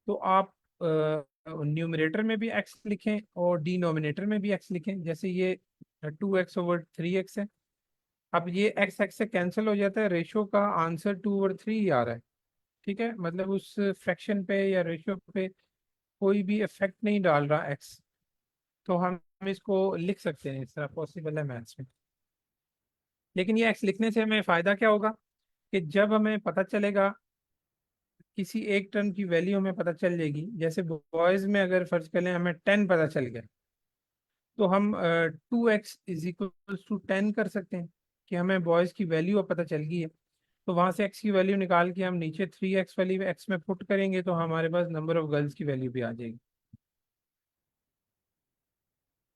तो आप न्यूमरेटर में भी एक्स लिखें और डिनोमिनेटर में भी एक्स लिखें। जैसे ये 2x/3x है। अब ये एक्स एक्स से कैंसिल हो जाता है, रेशो का आंसर 2 और 3 ही आ रहा है। ठीक है, मतलब उस फ्रैक्शन पे या रेशो पे कोई भी इफेक्ट नहीं डाल रहा एक्स। तो हम इसको लिख सकते हैं, इस तरह पॉसिबल है मैथ्स में। लेकिन ये एक्स लिखने से हमें फ़ायदा क्या होगा, कि जब हमें पता चलेगा किसी एक टर्म की वैल्यू हमें पता चल जाएगी, जैसे बॉयज में अगर फर्ज कर लें हमें 10 पता चल गया, तो हम 2x = 10 कर सकते हैं, कि हमें बॉयज की वैल्यू अब पता चल गई है। तो वहां से एक्स की वैल्यू निकाल के हम नीचे 3x वाली एक्स में पुट करेंगे, तो हमारे पास नंबर ऑफ गर्ल्स की वैल्यू भी आ जाएगी।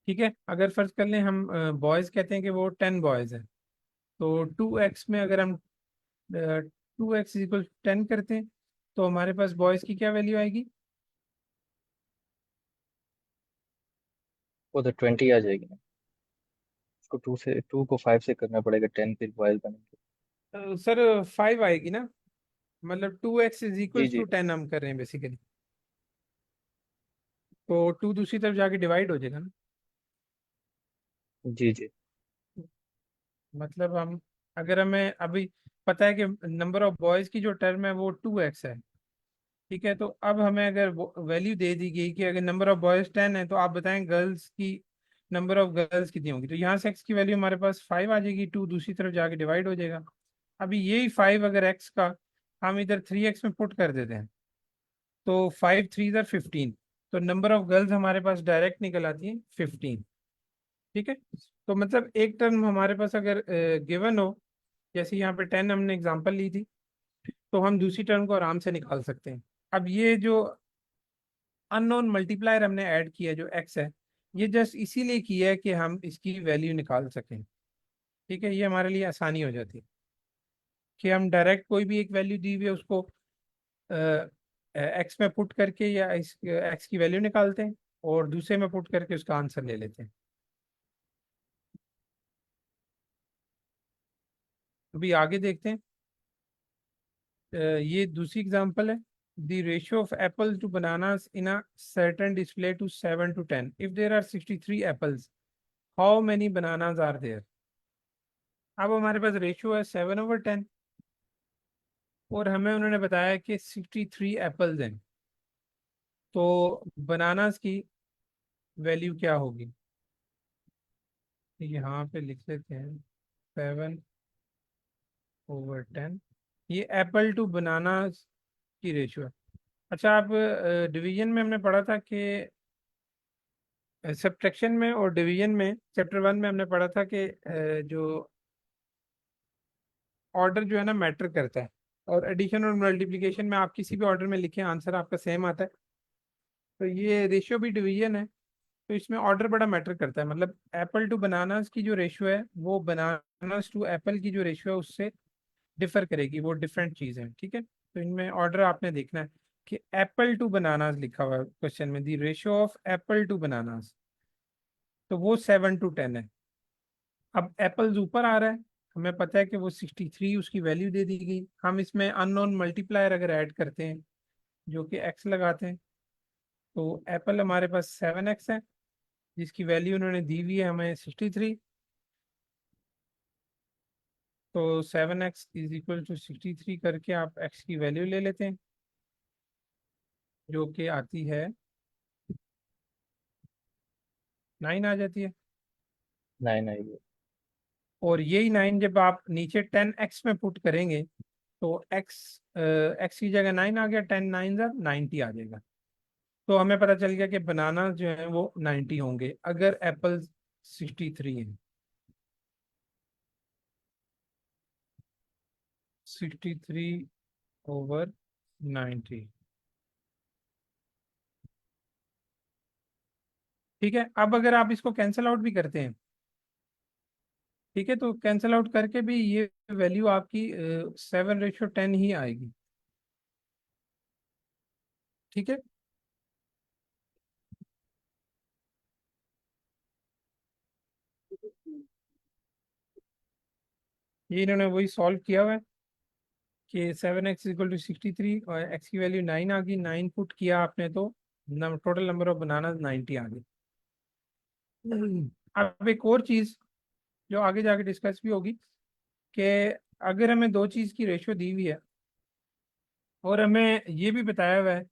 ठीक है, अगर फर्ज कर लें हम बॉयज कहते हैं कि वो 10 बॉयज हैं, तो 2x में अगर हम 2x = 10 करते हैं, तो हमारे पास बॉयज की क्या वैल्यू आएगी। वो तो 20 आ जाएगी ना। उसको 2 को 5 से करना पड़ेगा, 10 फिर बॉयल बनेंगे। सर 5 आएगी ना, मतलब 2x is G equals G. To 10 हम कर रहे हैं बेसिकली। तो 2 दूसरी तरफ जाके डिवाइड हो जाएगा ना। जी जी। मतलब हम, अगर हमें अभी पता है कि नंबर ऑफ बॉयज की जो टर्म है वो 2x है, ठीक है, तो अब हमें अगर वैल्यू दे दी गई कि अगर नंबर ऑफ बॉयज 10 है, तो आप बताएं गर्ल्स की नंबर ऑफ गर्ल्स कितनी होगी। तो यहाँ से एक्स की वैल्यू हमारे पास 5 आ जाएगी, 2 दूसरी तरफ जाके डिवाइड हो जाएगा। अभी यही 5 अगर एक्स का हम इधर 3x में पुट कर देते हैं, तो 5 3 = 15, तो नंबर ऑफ गर्ल्स हमारे पास डायरेक्ट निकल आती है 15। ठीक है, तो मतलब एक टर्म हमारे पास अगर गिवन हो, जैसे यहाँ पे 10 हमने एग्जांपल ली थी, तो हम दूसरी टर्म को आराम से निकाल सकते हैं। अब ये जो अननोन मल्टीप्लायर हमने ऐड किया जो एक्स है, ये जस्ट इसीलिए किया है कि हम इसकी वैल्यू निकाल सकें। ठीक है, ये हमारे लिए आसानी हो जाती है कि हम डायरेक्ट कोई भी एक वैल्यू दी हुई है उसको एक्स में पुट करके या इस एक्स की वैल्यू निकालते हैं, और दूसरे में पुट करके उसका आंसर ले लेते हैं। अभी आगे देखते हैं। ये दूसरी एग्जांपल है, the ratio of apple to bananas in a certain display to 7 to 10, if there are 63 apples, how many bananas are there. अब हमारे पास रेशियो है 7/10, और हमें उन्होंने बताया कि 63 एप्पल्स हैं, तो बनानास की वैल्यू क्या होगी। यहाँ पे लिख लेते हैं 7/10, ये एप्पल टू बनानास की रेशियो है। अच्छा, आप डिवीजन में हमने पढ़ा था कि सब्ट्रैक्शन में और डिवीजन में, चैप्टर 1 में हमने पढ़ा था कि जो ऑर्डर जो है ना मैटर करता है, और एडिशन और मल्टीप्लिकेशन में आप किसी भी ऑर्डर में लिखें आंसर आपका सेम आता है। तो ये रेशियो भी डिवीजन है, तो इसमें ऑर्डर बड़ा मैटर करता है। मतलब एप्पल टू बनानास की जो रेशियो है वो बनानास टू एप्पल की जो रेशियो है उससे डिफर करेगी, वो डिफरेंट चीज़ है। ठीक है, तो इनमें ऑर्डर आपने देखना है कि एप्पल टू बनानास लिखा हुआ है क्वेश्चन में, the ratio of apple to bananas, तो वो 7 to 10 है। अब एप्पल्स ऊपर आ रहा है, हमें पता है कि वो 63 उसकी वैल्यू दे दी गई। हम इसमें अननोन मल्टीप्लायर अगर ऐड करते हैं, जो कि एक्स लगाते हैं, तो एप्पल हमारे पास 7x है, जिसकी वैल्यू उन्होंने दी हुई है हमें 63। तो 7x = 63 करके आप x की वैल्यू ले लेते हैं, जो कि आती है 9 आ जाती है। 9 और यही 9 जब आप नीचे 10x में पुट करेंगे, तो x की जगह 9 आ गया, 10 9 90 आ जाएगा। तो हमें पता चल गया कि बनाना जो है वो 90 होंगे अगर एप्पल 63 है। 63/90। ठीक है, अब अगर आप इसको कैंसिल आउट भी करते हैं, ठीक है, तो कैंसिल आउट करके भी ये वैल्यू आपकी 7/10 ही आएगी। ठीक है, ये इन्होंने वही सॉल्व किया हुआ है कि 7x = 63 और x की वैल्यू 9 आ गई। 9 पुट किया आपने तो टोटल नंबर ऑफ बनाना 90 आ गई। अब एक और चीज जो आगे जाके डिस्कस भी होगी, कि अगर हमें दो चीज की रेशियो दी हुई है और हमें ये भी बताया हुआ है,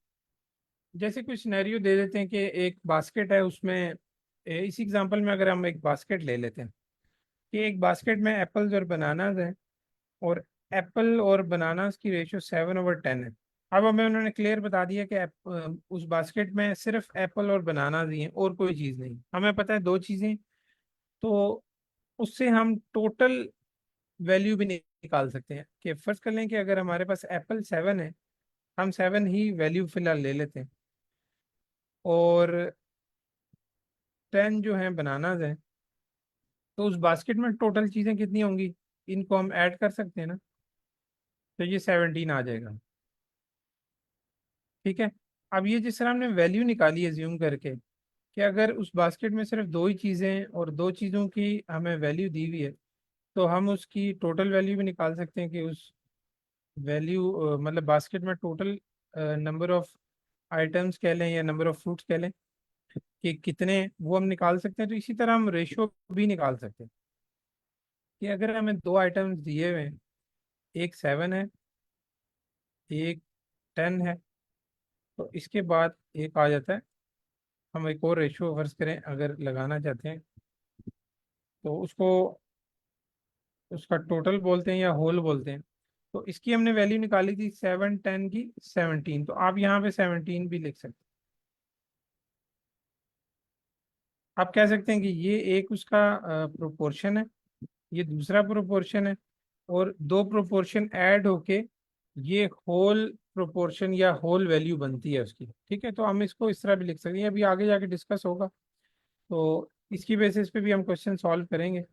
जैसे कुछ सिनेरियो दे देते हैं कि एक बास्केट है, उसमें इस एग्जांपल में अगर हम एक बास्केट ले लेते हैं कि एक बास्केट में एप्पल्स और बनानाज हैं, और एप्पल और बनानास की रेशियो 7/10 है। अब हमें उन्होंने क्लियर बता दिया कि उस बास्केट में सिर्फ एप्पल और बनानास ही हैं और कोई चीज़ नहीं। हमें पता है दो चीज़ें, तो उससे हम टोटल वैल्यू भी निकाल सकते हैं। कि फर्स्ट कर लें कि अगर हमारे पास एप्पल 7 है, हम 7 ही वैल्यू फिलहाल ले लेते हैं, और 10 जो है बनानाज हैं, तो उस बास्केट में टोटल चीज़ें कितनी होंगी, इनको हम ऐड कर सकते हैं ना, तो ये 17 आ जाएगा। ठीक है, अब ये जिस तरह हमने वैल्यू निकाली है ज्यूम करके, कि अगर उस बास्केट में सिर्फ दो ही चीज़ें हैं और दो चीज़ों की हमें वैल्यू दी हुई है, तो हम उसकी टोटल वैल्यू भी निकाल सकते हैं कि उस वैल्यू मतलब बास्केट में टोटल नंबर ऑफ आइटम्स कह लें या नंबर ऑफ फ्रूट्स कह लें कि कितने, वो हम निकाल सकते हैं। तो इसी तरह हम रेशो भी निकाल सकते हैं कि अगर हमें दो आइटम्स दिए हुए हैं, एक 7 है, एक 10 है, तो इसके बाद एक आ जाता है, हम एक और रेशो फर्ज करें अगर लगाना चाहते हैं, तो उसको उसका टोटल बोलते हैं या होल बोलते हैं। तो इसकी हमने वैल्यू निकाली थी 7 10 की 17, तो आप यहाँ पे 17 भी लिख सकते हैं। आप कह सकते हैं कि ये एक उसका प्रोपोर्शन है, ये दूसरा प्रोपोर्शन है, और दो प्रोपोर्शन ऐड होके ये होल प्रोपोर्शन या होल वैल्यू बनती है उसकी। ठीक है, तो हम इसको इस तरह भी लिख सकते हैं, अभी आगे जाके डिस्कस होगा, तो इसकी बेसिस पे भी हम क्वेश्चन सॉल्व करेंगे।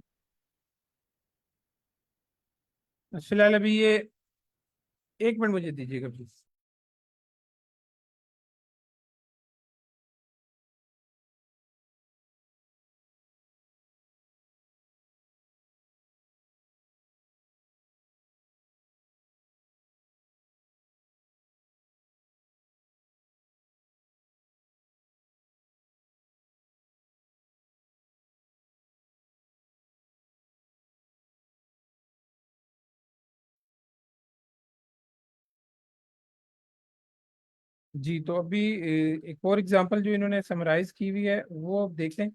फिलहाल अभी ये 1 मिनट मुझे दीजिएगा प्लीज। जी, तो अभी एक और एग्जांपल जो इन्होंने समराइज की हुई है वो अब देख लें।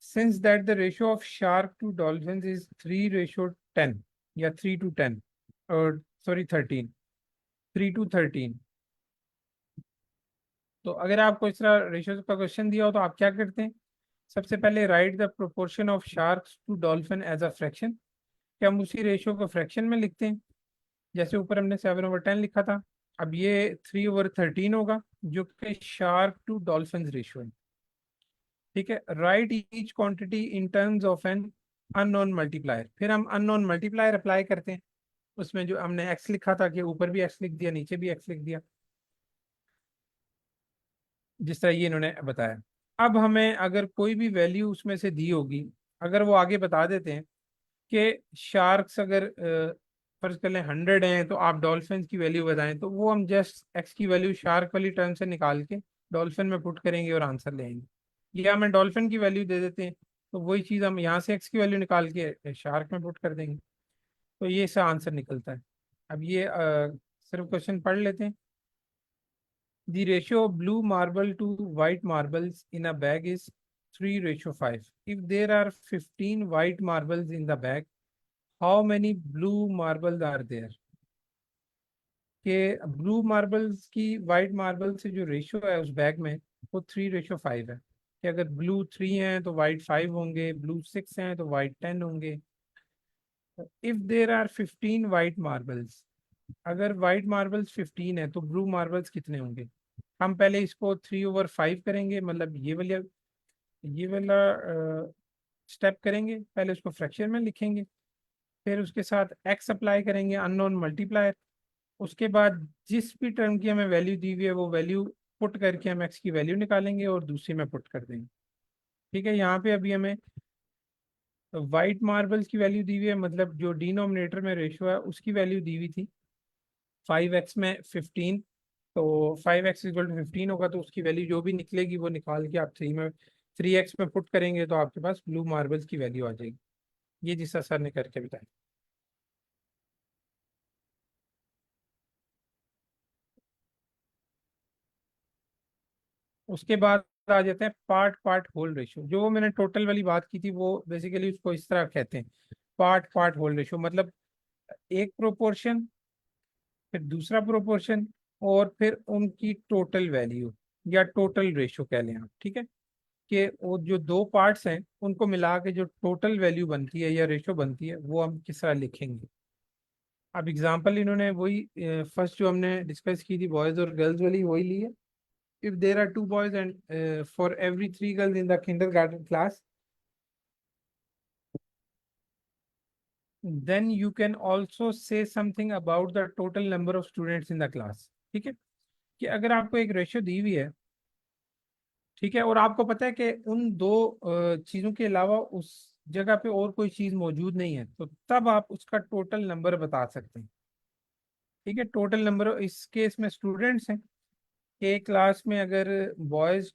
Since that the ratio of shark to dolphin is 3/10 या 3 to 10, और सॉरी 13, 3 to 13। तो अगर आपको इस तरह रेशियो का क्वेश्चन दिया हो तो आप क्या करते हैं, सबसे पहले write the proportion of sharks to dolphin as a fraction, कि हम उसी रेशियो को फ्रैक्शन में लिखते हैं, जैसे ऊपर हमने 7/10 लिखा था। अब ये 3/13 होगा, जो कि शार्क टू डॉल्फिन रेशियो है। ठीक है, right each quantity in terms of an unknown multiplier, फिर हम अननोन मल्टीप्लायर अप्लाई करते हैं। उसमें जो हमने एक्स लिखा था कि ऊपर भी एक्स लिख दिया, नीचे भी एक्स लिख दिया, जिस तरह ये इन्होंने बताया। अब हमें अगर कोई भी वैल्यू उसमें से दी होगी, अगर वो आगे बता देते हैं कि शार्क्स अगर फर्ज कर लें 100 हैं तो आप डॉल्फिन की वैल्यू बताएं, तो वो हम जस्ट एक्स की वैल्यू शार्क वाली टर्म से निकाल के डॉल्फिन में पुट करेंगे और आंसर ले आएंगे। या हमें डॉल्फिन की वैल्यू दे देते हैं तो वही चीज़ हम यहाँ से एक्स की वैल्यू निकाल के शार्क में पुट कर देंगे, तो ये इसका आंसर निकलता है। अब ये सिर्फ क्वेश्चन पढ़ लेते हैं। The ratio of blue marble to white marbles in a bag is 3:5. If there are 15 white marbles in the bag, how many blue marbles are there? कि ब्लू मार्बल्स की वाइट मार्बल से जो ratio है उस bag में, वो 3:5 है। कि अगर ब्लू 3 हैं तो वाइट 5 होंगे, ब्लू 6 हैं तो वाइट 10 होंगे। If there are 15 white marbles, अगर वाइट मार्बल्स 15 है तो ब्लू मार्बल्स कितने होंगे? हम पहले इसको 3/5 करेंगे, मतलब ये वाला स्टेप करेंगे, पहले उसको फ्रैक्शन में लिखेंगे, फिर उसके साथ एक्स अप्लाई करेंगे, अननोन मल्टीप्लायर। उसके बाद जिस भी टर्म की हमें वैल्यू दी हुई है वो वैल्यू पुट करके हम एक्स की वैल्यू निकालेंगे और दूसरी में पुट कर देंगे। ठीक है, यहाँ पे अभी हमें वाइट मार्बल्स की वैल्यू दी हुई है, मतलब जो डिनोमिनेटर में रेशियो है उसकी वैल्यू दी हुई थी 5x में 15। तो 5x = 15 होगा, तो उसकी वैल्यू जो भी निकलेगी वो निकाल के आप 3x में पुट करेंगे तो आपके पास ब्लू मार्बल्स की वैल्यू आ जाएगी। ये जिस सर ने करके बताया। उसके बाद आ जाते हैं पार्ट पार्ट होल रेशियो। जो मैंने टोटल वाली बात की थी वो बेसिकली उसको इस तरह कहते हैं, पार्ट पार्ट होल रेशियो। मतलब एक प्रोपोर्शन, फिर दूसरा प्रोपोर्शन, और फिर उनकी टोटल वैल्यू या टोटल रेशियो कह लें आप। ठीक है, कि वो जो दो पार्ट्स हैं उनको मिला के जो टोटल वैल्यू बनती है या रेशियो बनती है वो हम किस तरह लिखेंगे। अब एग्जांपल इन्होंने वही फर्स्ट जो हमने डिस्कस की थी बॉयज और गर्ल्स वाली वही ली है। If there are 2 boys and for every 3 girls in the kindergarten class, then you can also say something about the total number of students in the class। ठीक है, कि अगर आपको एक रेशियो दी हुई है, ठीक है, और आपको पता है कि उन दो चीजों के अलावा उस जगह पे और कोई चीज मौजूद नहीं है, तो तब आप उसका टोटल नंबर बता सकते हैं। ठीक है, टोटल नंबर इस केस में स्टूडेंट्स हैं। एक क्लास में अगर बॉयज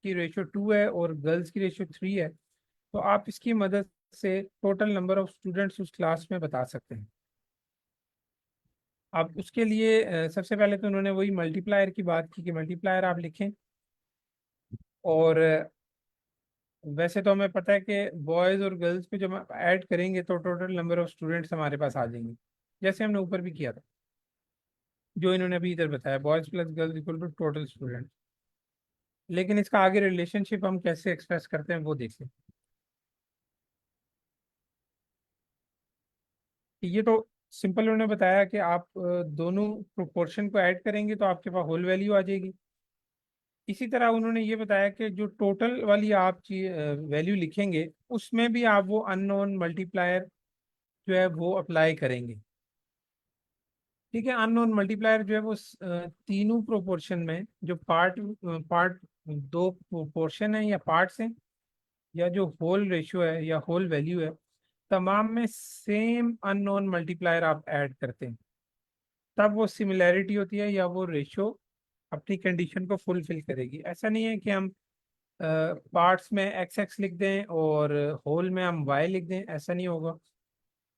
की रेशियो 2 है और गर्ल्स की रेशियो 3 है, तो आप इसकी मदद से टोटल नंबर ऑफ स्टूडेंट्स उस क्लास में बता सकते हैं। आप उसके लिए सबसे पहले तो उन्होंने वही मल्टीप्लायर की बात की कि मल्टीप्लायर आप लिखें। और वैसे तो हमें पता है कि बॉयज़ और गर्ल्स को जब हम ऐड करेंगे तो टोटल नंबर ऑफ स्टूडेंट्स हमारे पास आ जाएंगे, जैसे हमने ऊपर भी किया था, जो इन्होंने अभी इधर बताया, boys plus girls equal to total student. लेकिन इसका आगे रिलेशनशिप हम कैसे एक्सप्रेस करते हैं वो देखें। ये तो सिंपल उन्होंने बताया कि आप दोनों प्रोपोर्शन को ऐड करेंगे तो आपके पास होल वैल्यू आ जाएगी। इसी तरह उन्होंने ये बताया कि जो टोटल वाली आप वैल्यू लिखेंगे उसमें भी आप वो अननोन मल्टीप्लायर जो है वो अप्लाई करेंगे। ठीक है, अननोन मल्टीप्लायर जो है वो तीनों प्रोपोर्शन में जो पार्ट पार्ट दो पोर्शन है या पार्ट्स हैं या जो होल रेशियो है या होल वैल्यू है, तमाम में सेम अननोन मल्टीप्लायर आप ऐड करते हैं, तब वो सिमिलैरिटी होती है या वो रेशियो अपनी कंडीशन को फुलफिल करेगी। ऐसा नहीं है कि हम पार्ट्स में एक्स एक्स लिख दें और होल में हम वाई लिख दें, ऐसा नहीं होगा।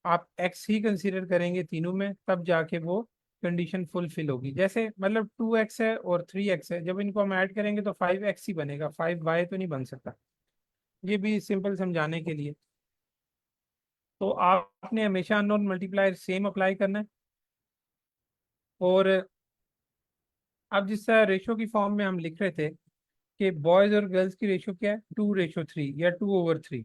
आप एक्स ही कंसीडर करेंगे तीनों में, तब जाके वो कंडीशन फुलफिल होगी। जैसे मतलब 2x है और 3x है, जब इनको हम ऐड करेंगे तो 5x ही बनेगा, 5y तो नहीं बन सकता। ये भी सिंपल समझाने के लिए। तो आपने हमेशा अननोन मल्टीप्लायर सेम अप्लाई करना है। और अब जिस तरह रेशियो की फॉर्म में हम लिख रहे थे कि बॉयज और गर्ल्स की रेशियो क्या है, 2:3 या 2/3।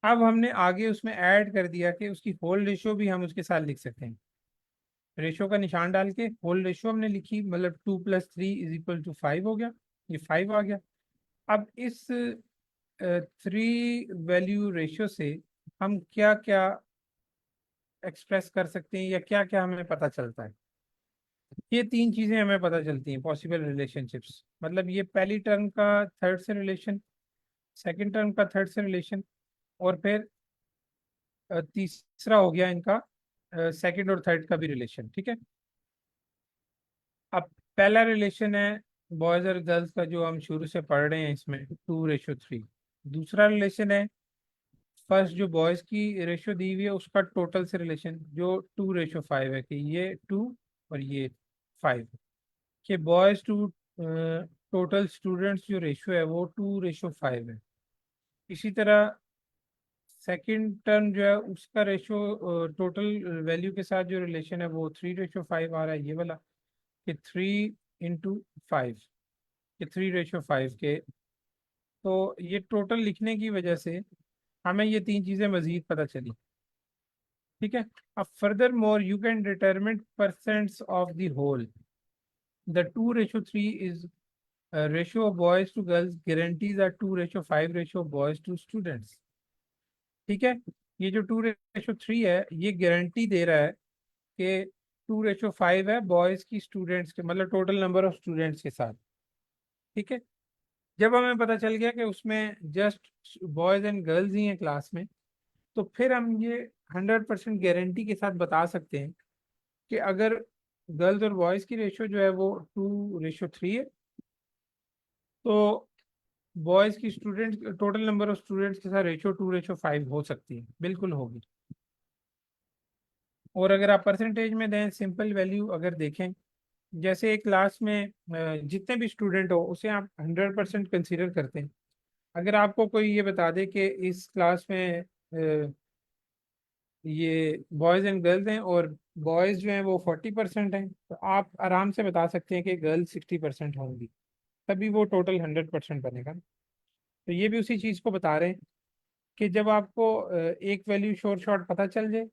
अब हमने आगे उसमें ऐड कर दिया कि उसकी होल रेशियो भी हम उसके साथ लिख सकते हैं। रेशियो का निशान डाल के होल रेशियो हमने लिखी, मतलब 2 + 3 = 5 हो गया, ये 5 आ गया। अब इस 3 वैल्यू रेशियो से हम क्या क्या एक्सप्रेस कर सकते हैं या क्या क्या हमें पता चलता है। ये तीन चीजें हमें पता चलती हैं पॉसिबल रिलेशनशिप्स, मतलब ये पहली टर्म का थर्ड से रिलेशन, सेकंड टर्म का थर्ड से रिलेशन, और फिर तीसरा हो गया इनका सेकंड और थर्ड का भी रिलेशन। ठीक है। अब पहला रिलेशन है बॉयज और गर्ल्स का, जो हम शुरू से पढ़ रहे हैं इसमें 2:3। दूसरा रिलेशन है फर्स्ट जो बॉयज की रेशियो दी हुई है उसका टोटल से रिलेशन, जो 2:5 है, कि ये 2 और ये 5, कि बॉयज टू टोटल स्टूडेंट्स जो रेशियो है वो 2:5 है। इसी तरह सेकंड टर्म जो है उसका रेशियो टोटल वैल्यू के साथ जो रिलेशन है वो 3:5 आ रहा है, ये वाला, कि 3 × 5, कि 3:5 के। तो ये टोटल लिखने की वजह से हमें ये तीन चीजें मजीद पता चली। ठीक है। अब furthermore you can determine percents of the whole, the 2:3 is ratio of boys to girls, guarantees are 2:5 ratio of boys to students. ठीक है। ये जो 2:3 है ये गारंटी दे रहा है कि 2:5 है बॉयज की स्टूडेंट्स के, मतलब टोटल नंबर ऑफ स्टूडेंट्स के साथ। ठीक है। जब हमें पता चल गया कि उसमें जस्ट बॉयज एंड गर्ल्स ही हैं क्लास में, तो फिर हम ये 100% गारंटी के साथ बता सकते हैं कि अगर गर्ल्स और बॉयज की रेशियो जो है वो 2:3 है, तो बॉयज की students total number of students के साथ रेशियो 2:5 हो सकती है, बिल्कुल होगी। और अगर आप परसेंटेज में दें, सिंपल वैल्यू अगर देखें, जैसे एक क्लास में जितने भी स्टूडेंट हो उसे आप 100% कंसीडर करते हैं। अगर आपको कोई ये बता दे कि इस क्लास में ये बॉयज़ एंड गर्ल्स हैं और बॉयज़ जो हैं वो 40% हैं, तो आप आराम से बता सकते हैं कि गर्ल्स 60% होंगी, तभी वो टोटल 100% बनेगा। तो ये भी उसी चीज़ को बता रहे हैं कि जब आपको एक वैल्यू शॉर्ट शॉर्ट पता चल जाए,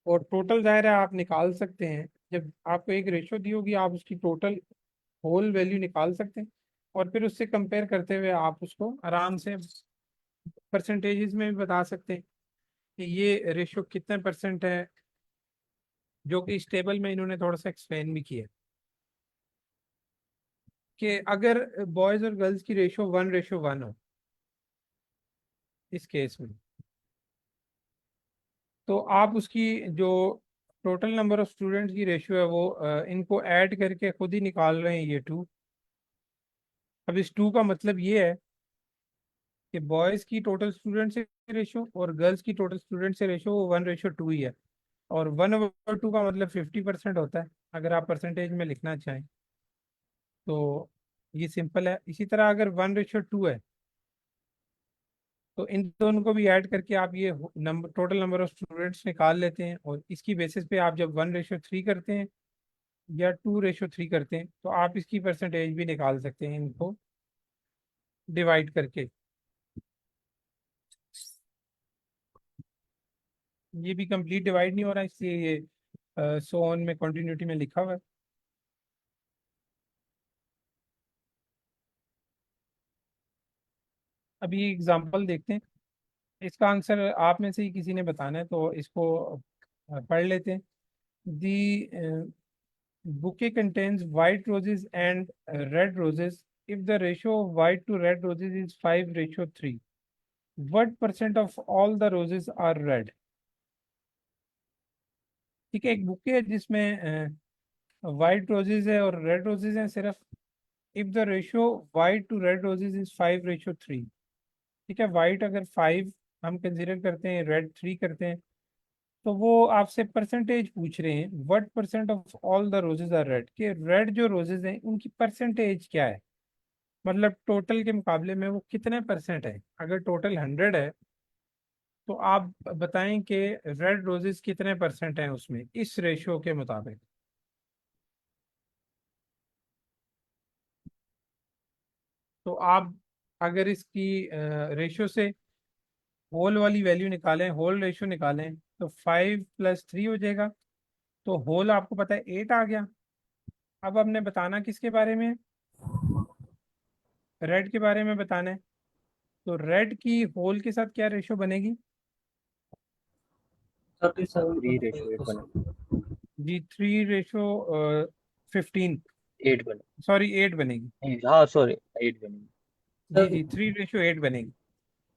और टोटल ज़ाहिर है आप निकाल सकते हैं, जब आपको एक रेशो दी होगी आप उसकी टोटल होल वैल्यू निकाल सकते हैं, और फिर उससे कंपेयर करते हुए आप उसको आराम से परसेंटेजेस में भी बता सकते हैं कि ये रेशो कितने परसेंट है, जो कि इस टेबल में इन्होंने थोड़ा सा एक्सप्लेन भी किया, कि अगर बॉयज और गर्ल्स की रेशो 1:1 हो इस केस में, तो आप उसकी जो टोटल नंबर ऑफ स्टूडेंट्स की रेशियो है वो इनको ऐड करके खुद ही निकाल रहे हैं, ये 2। अब इस 2 का मतलब ये है कि बॉयज़ की टोटल स्टूडेंट से रेशियो और गर्ल्स की टोटल स्टूडेंट से रेशियो वो 1:2 ही है, और 1/2 का मतलब 50% होता है, अगर आप परसेंटेज में लिखना चाहें तो। ये सिंपल है। इसी तरह अगर 1:2 है, तो इन दोनों को भी ऐड करके आप ये number total number of students निकाल लेते हैं, और इसकी बेसिस पे आप जब 1:3 करते हैं या 2:3 करते हैं, तो आप इसकी परसेंटेज भी निकाल सकते हैं इनको डिवाइड करके। ये भी कंप्लीट डिवाइड नहीं हो रहा, इसलिए ये सो ऑन में कंटिन्यूटी में लिखा हुआ है। अभी एग्जांपल देखते हैं, इसका आंसर आप में से ही किसी ने बताना है, तो इसको पढ़ लेते हैं। दी bouquet contains white roses and red roses. If the ratio of white to red roses is 5:3, what percent of all the roses are red? ठीक है, एक बुके है जिसमें वाइट रोजेज है और रेड रोजेज हैं सिर्फ। If the ratio white to red roses is 5:3, ठीक है, वाइट अगर 5 हम कंसिडर करते हैं, रेड 3 करते हैं, तो वो आपसे परसेंटेज पूछ रहे हैं, what percent of all the roses are red, कि रेड जो रोजेज हैं उनकी परसेंटेज क्या है, मतलब टोटल के मुकाबले में वो कितने परसेंट है। अगर टोटल 100 है, तो आप बताएं कि रेड रोजेस कितने परसेंट हैं उसमें इस रेशियो के मुताबिक। तो आप अगर इसकी रेशियो से होल वाली वैल्यू निकालें, होल रेशियो निकालें, तो 5+3 हो जाएगा, तो होल आपको पता है 8 आ गया। अब हमने बताना किसके बारे में, रेड के बारे में बताना है। तो रेड की होल के साथ क्या रेशियो बनेगी, 37 3:8 बने। जी 3:15, 8 बने। सॉरी 8 बनेगी। नहीं, हाँ सॉरी, 8 बनेगी। जी जी 3:8 बनेगी।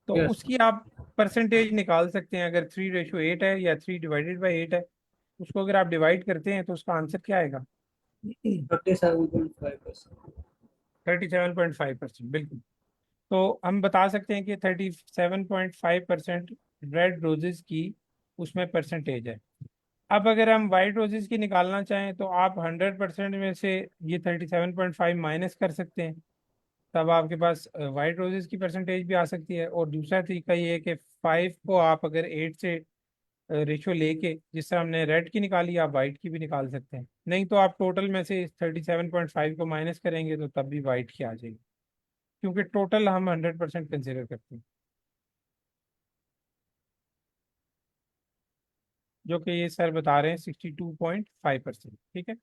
तो यस। उसकी आप परसेंटेज निकाल सकते हैं। अगर 3:8 है या 3/8 है, उसको अगर आप डिवाइड करते हैं तो उसका आंसर क्या आएगा? 37.5%। 37.5%, बिल्कुल। तो हम बता सकते हैं कि 37.5% रेड रोजेस की उसमें परसेंटेज है। अब अगर हम वाइट रोजेस की निकालना चाहें तो आप 100% में से ये 37.5 माइनस कर सकते हैं। तब आपके पास वाइट रोजेस की परसेंटेज भी आ सकती है। और दूसरा तरीका ये है कि 5 को आप अगर 8 से रेशो लेके, जिस तरह हमने रेड की निकाली, आप वाइट की भी निकाल सकते हैं। नहीं तो आप टोटल में से 37.5 को माइनस करेंगे तो तब भी वाइट की आ जाएगी, क्योंकि टोटल हम 100% कंसिडर करते हैं, जो कि ये सर बता रहे हैं 62.5%। ठीक है,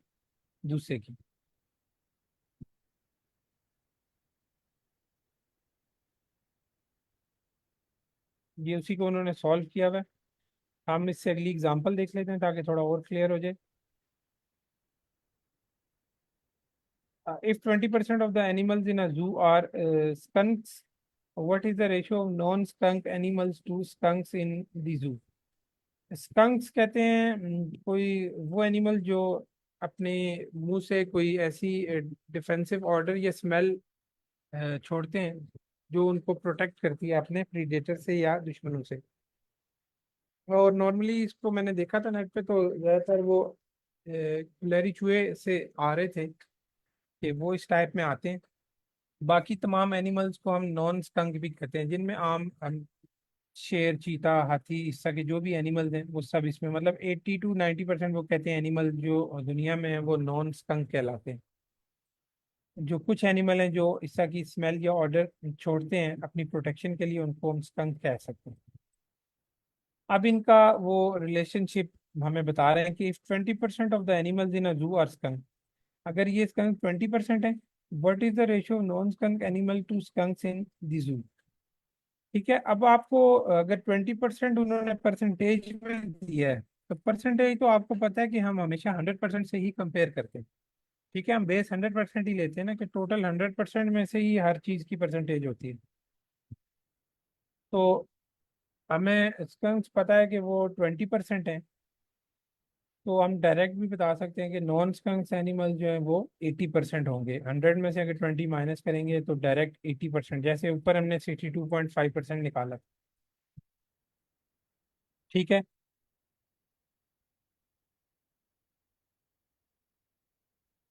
दूसरे की। ये उसी को उन्होंने सॉल्व किया हुआ है। हम इससे अगली एग्जांपल देख लेते हैं ताकि थोड़ा और क्लियर हो जाए। If 20% of the animals in a zoo are skunks, what is the ratio of non-skunk animals to skunks in the zoo? स्कंक्स कहते हैं कोई वो एनिमल जो अपने मुंह से कोई ऐसी डिफेंसिव ऑर्डर या स्मेल छोड़ते हैं जो उनको प्रोटेक्ट करती है अपने प्रीडेटर से या दुश्मनों से। और नॉर्मली इसको मैंने देखा था नेट पे, तो ज़्यादातर वो कुलहरी चूहे से आ रहे थे कि वो इस टाइप में आते हैं। बाकी तमाम एनिमल्स को हम नॉन स्कंक भी कहते हैं, जिनमें आम हम शेर, चीता, हाथी, इस तरह के जो भी एनिमल्स हैं वो सब इसमें, मतलब 80 to 90% वो कहते हैं एनिमल जो दुनिया में है वो नॉन स्कंक कहलाते हैं। जो कुछ एनिमल हैं जो इस तरह की स्मेल या ऑर्डर छोड़ते हैं अपनी प्रोटेक्शन के लिए, उनको हम स्कंक कह सकते हैं। अब इनका वो रिलेशनशिप हमें बता रहे हैं कि if 20% of the animals in a zoo are skunk, अगर ये स्कंक 20% है, what is the ratio of non skunk animal to skunks in the zoo? ठीक है, अब आपको अगर 20% उन्होंने परसेंटेज में दिया है, तो परसेंटेज तो आपको पता है कि हम हमेशा 100% से ही कंपेयर करते हैं। ठीक है, हम बेस 100% ही लेते हैं ना, कि टोटल 100% में से ही हर चीज़ की परसेंटेज होती है। तो हमें स्कंक्स पता है कि वो 20% है, तो हम डायरेक्ट भी बता सकते हैं कि नॉन स्कंक्स एनिमल जो है वो 80% होंगे। 100 में से अगर 20 माइनस करेंगे तो डायरेक्ट 80%, जैसे ऊपर हमने 62.5% निकाला। ठीक है,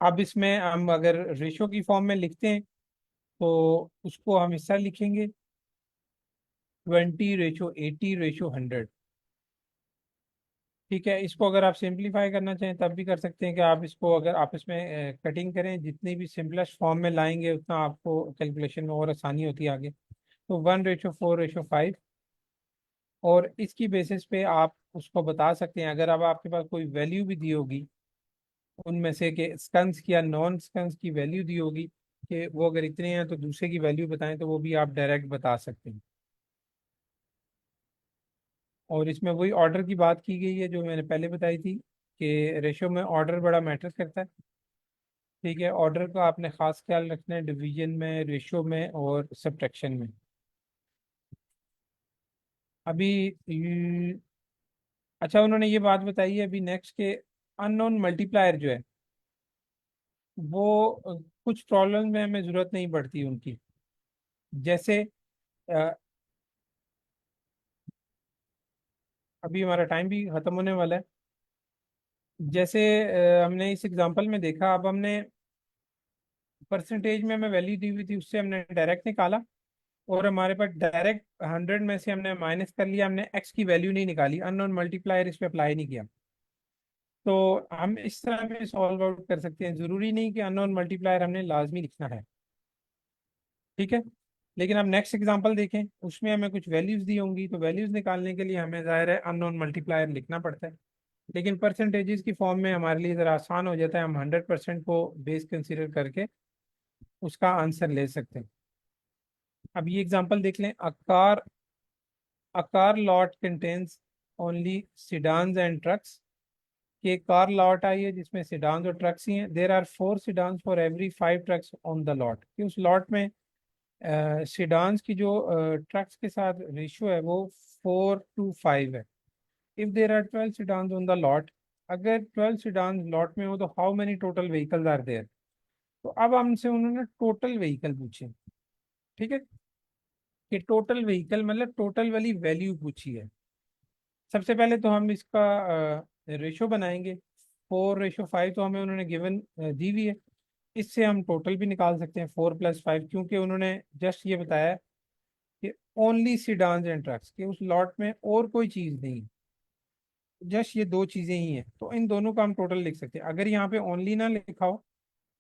अब इसमें हम अगर रेशो की फॉर्म में लिखते हैं तो उसको हम इस तरह लिखेंगे 20:80:100। ठीक है, इसको अगर आप सिंप्लीफाई करना चाहें तब भी कर सकते हैं, कि आप इसको अगर आपस में कटिंग करें, जितनी भी सिंपलेस्ट फॉर्म में लाएंगे उतना आपको कैलकुलेशन में और आसानी होती है आगे। तो 1:4:5, और इसकी बेसिस पे आप उसको बता सकते हैं, अगर अब आपके पास कोई वैल्यू भी दी होगी उनमें से, कि स्कंस की या नॉन स्कंस की वैल्यू दी होगी कि वो अगर इतने हैं तो दूसरे की वैल्यू बताएं, तो वो भी आप डायरेक्ट बता सकते हैं। और इसमें वही ऑर्डर की बात की गई है जो मैंने पहले बताई थी, कि रेशो में ऑर्डर बड़ा मैटर करता है। ठीक है, ऑर्डर का आपने खास ख्याल रखना है डिवीजन में, रेशो में और सब्ट्रैक्शन में। अभी अच्छा, उन्होंने ये बात बताई है अभी नेक्स्ट के, अननोन मल्टीप्लायर जो है वो कुछ प्रॉब्लम में हमें ज़रूरत नहीं पड़ती उनकी। जैसे अ, अभी हमारा टाइम भी ख़त्म होने वाला है। जैसे हमने इस एग्जांपल में देखा, अब हमने परसेंटेज में हमें वैल्यू दी हुई थी, उससे हमने डायरेक्ट निकाला, और हमारे पास डायरेक्ट 100 में से हमने माइनस कर लिया, हमने एक्स की वैल्यू नहीं निकाली, अननोन मल्टीप्लायर इस पे अप्लाई नहीं किया। तो हम इस तरह भी सॉल्व आउट कर सकते हैं, ज़रूरी नहीं कि अननोन मल्टीप्लायर हमने लाजमी लिखना है। ठीक है, लेकिन अब नेक्स्ट एग्जांपल देखें, उसमें हमें कुछ वैल्यूज दी होंगी, तो वैल्यूज निकालने के लिए हमें ज़ाहिर है अननोन मल्टीप्लायर लिखना पड़ता है। लेकिन परसेंटेजेस की फॉर्म में हमारे लिए ज़रा आसान हो जाता है, हम 100% को बेस कंसिडर करके उसका आंसर ले सकते हैं। अब ये एग्जांपल देख लें, a car lot contains only sedans and trucks, कि एक कार लॉट आई है जिसमें सिडान्स और ट्रक्स ही हैं। There are 4 sedans for every 5 trucks on the lot, कि उस लॉट में सिडान्स की जो ट्रक्स के साथ रेशियो है वो 4:5 है। If there are 12 sedans on the lot, अगर 12 सिडान्स लॉट में हो तो how many total vehicles are there. तो अब हमसे उन्होंने टोटल व्हीकल पूछे, ठीक है, कि टोटल व्हीकल मतलब टोटल वाली वैल्यू पूछी है। सबसे पहले तो हम इसका रेशो बनाएंगे। 4:5 तो हमें उन्होंने गिवन दी हुई है। इससे हम टोटल भी निकाल सकते हैं 4+5, क्योंकि उन्होंने जस्ट ये बताया कि ओनली सिडान्स एंड ट्रक्स, कि उस लॉट में और कोई चीज़ नहीं, जस्ट ये दो चीज़ें ही हैं। तो इन दोनों का हम टोटल लिख सकते हैं। अगर यहाँ पे ओनली ना लिखा हो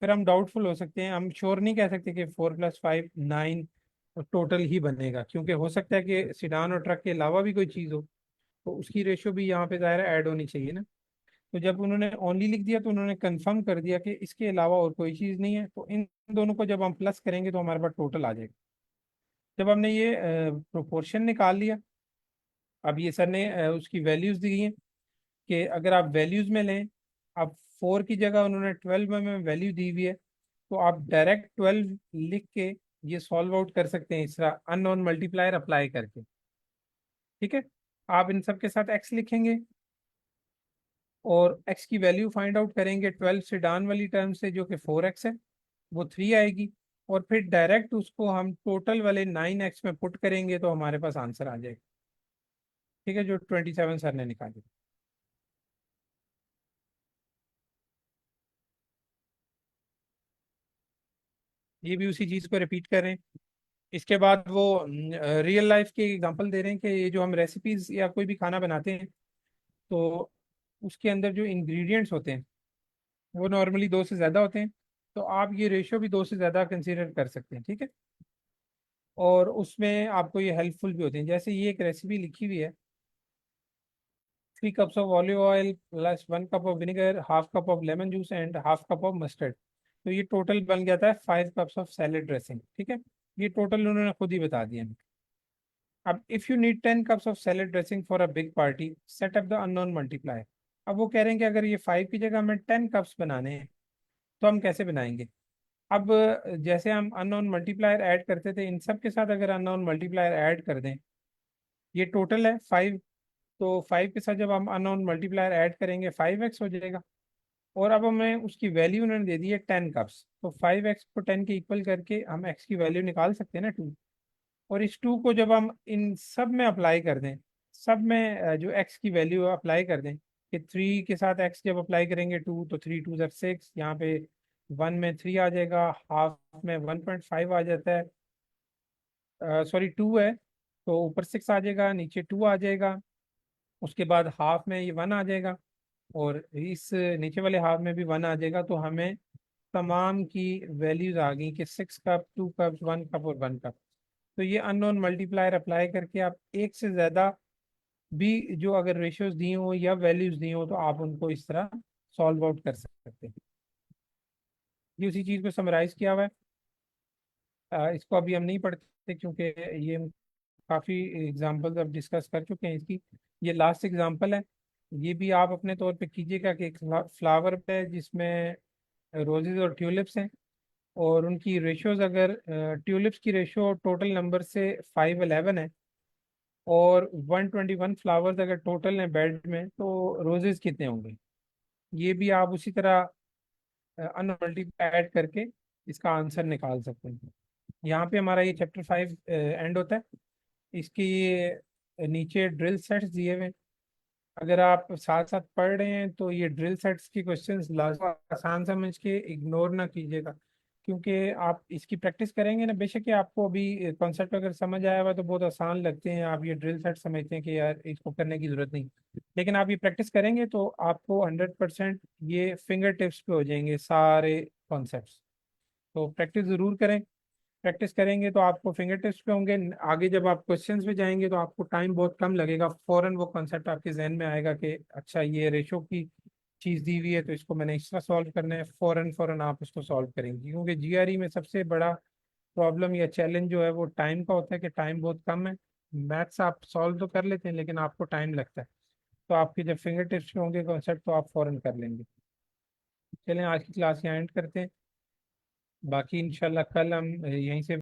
फिर हम डाउटफुल हो सकते हैं, हम श्योर नहीं कह सकते कि 4+5 9 टोटल ही बनेगा, क्योंकि हो सकता है कि सिडान और ट्रक के अलावा भी कोई चीज़ हो, तो उसकी रेशियो भी यहाँ पे ज़ाहिर ऐड होनी चाहिए ना। तो जब उन्होंने ओनली लिख दिया तो उन्होंने कंफर्म कर दिया कि इसके अलावा और कोई चीज़ नहीं है। तो इन दोनों को जब हम प्लस करेंगे तो हमारे पास टोटल आ जाएगा। जब हमने ये प्रोपोर्शन निकाल लिया, अब ये सर ने उसकी वैल्यूज दी हैं कि अगर आप वैल्यूज में लें, अब 4 की जगह उन्होंने 12 में वैल्यू दी हुई है, तो आप डायरेक्ट 12 लिख के ये सॉल्व आउट कर सकते हैं इस तरह अननोन मल्टीप्लायर अप्लाई करके। ठीक है, आप इन सब के साथ एक्स लिखेंगे और एक्स की वैल्यू फाइंड आउट करेंगे 12 से डाउन वाली टर्म से, जो कि 4x है, वो 3 आएगी। और फिर डायरेक्ट उसको हम टोटल वाले 9x में पुट करेंगे तो हमारे पास आंसर आ जाएगा। ठीक है, जो 27 सर ने निकाली। ये भी उसी चीज़ को रिपीट कर रहे हैं। इसके बाद वो रियल लाइफ के एग्जांपल दे रहे हैं कि ये जो हम रेसिपीज या कोई भी खाना बनाते हैं, तो उसके अंदर जो इंग्रेडिएंट्स होते हैं वो नॉर्मली 2 से ज़्यादा होते हैं। तो आप ये रेशियो भी 2 से ज़्यादा कंसीडर कर सकते हैं, ठीक है। और उसमें आपको ये हेल्पफुल भी होते हैं। जैसे ये एक रेसिपी लिखी हुई है, 3 cups of olive oil plus 1 cup of vinegar, ½ cup of lemon juice and ½ cup of mustard. तो ये टोटल बन जाता है 5 कप्स ऑफ सैलेड ड्रेसिंग, ठीक है। ये टोटल उन्होंने खुद ही बता दिया। अब if you need 10 cups of salad dressing for a big party, set up the unknown multiplier. अब वो कह रहे हैं कि अगर ये 5 की जगह हमें 10 कप्स बनाने हैं तो हम कैसे बनाएंगे। अब जैसे हम अननोन मल्टीप्लायर ऐड करते थे, इन सब के साथ अगर अननोन मल्टीप्लायर ऐड कर दें, ये टोटल है 5, तो 5 के साथ जब हम अननोन मल्टीप्लायर ऐड करेंगे 5x हो जाएगा। और अब हमें उसकी वैल्यू उन्होंने दे दी है 10 कप्स, तो 5x को 10 के इक्वल करके हम x की वैल्यू निकाल सकते हैं ना, 2। और इस 2 को जब हम इन सब में अप्लाई कर दें, सब में जो x की वैल्यू अप्लाई कर दें, कि 3 के साथ x जब अप्लाई करेंगे 2, तो 3 2 6, यहाँ पे 1 में 3 आ जाएगा, हाफ में 1.5 आ जाता है, सॉरी 2 है, तो ऊपर 6 आ जाएगा, नीचे 2 आ जाएगा। उसके बाद हाफ में ये 1 आ जाएगा, और इस नीचे वाले हाफ में भी 1 आ जाएगा। तो हमें तमाम की वैल्यूज आ गई कि 6 कप, 2 कप, 1 कप और 1 कप। तो ये अननोन मल्टीप्लायर अप्लाई करके आप एक से ज़्यादा भी जो अगर रेशियोज दी हो या वैल्यूज दी हो तो आप उनको इस तरह सॉल्व आउट कर सकते हैं। ये उसी चीज़ को समराइज किया हुआ है। इसको अभी हम नहीं पढ़ते क्योंकि ये हम काफ़ी एग्जाम्पल्स अब डिस्कस कर चुके हैं इसकी। ये लास्ट एग्जाम्पल है। ये भी आप अपने तौर पे कीजिएगा कि एक फ्लावर पे जिसमें रोजेज और ट्यूलिप्स हैं, और उनकी रेशियोज अगर ट्यूलिप्स की रेशियो टोटल नंबर से 511 है, और 121 फ्लावर्स अगर टोटल हैं बेड में, तो रोजेज कितने होंगे। ये भी आप उसी तरह अनमल्टी ऐड करके इसका आंसर निकाल सकते हैं। यहाँ पे हमारा ये चैप्टर 5 एंड होता है। इसके ये नीचे ड्रिल सेट्स दिए हुए हैं। अगर आप साथ साथ पढ़ रहे हैं तो ये ड्रिल सेट्स की क्वेश्चंस आसान समझ के इग्नोर ना कीजिएगा, क्योंकि आप इसकी प्रैक्टिस करेंगे ना, बेशक कि आपको अभी कॉन्सेप्ट अगर समझ आया हुआ तो बहुत आसान लगते हैं, आप ये ड्रिल सेट समझते हैं कि यार इसको करने की जरूरत नहीं। लेकिन आप ये प्रैक्टिस करेंगे तो आपको 100% ये फिंगर टिप्स पे हो जाएंगे सारे कॉन्सेप्ट। तो प्रैक्टिस ज़रूर करें। प्रैक्टिस करेंगे तो आपको फिंगर टिप्स पे होंगे। आगे जब आप क्वेश्चंस पे जाएंगे तो आपको टाइम बहुत कम लगेगा, फौरन वो कॉन्सेप्ट आपके जहन में आएगा कि अच्छा ये रेशो की चीज़ दी हुई है तो इसको मैंने इस तरह सॉल्व करना है, फौरन फौरन आप इसको सॉल्व करेंगे। क्योंकि जीआरई में सबसे बड़ा प्रॉब्लम या चैलेंज जो है वो टाइम का होता है, कि टाइम बहुत कम है। मैथ्स आप सॉल्व तो कर लेते हैं लेकिन आपको टाइम लगता है। तो आपके जब फिंगर टिप्स पे होंगे कॉन्सेप्ट तो आप फौरन कर लेंगे। चलें आज की क्लास यहाँ एंड करते हैं, बाकी इंशाल्लाह कल हम यहीं से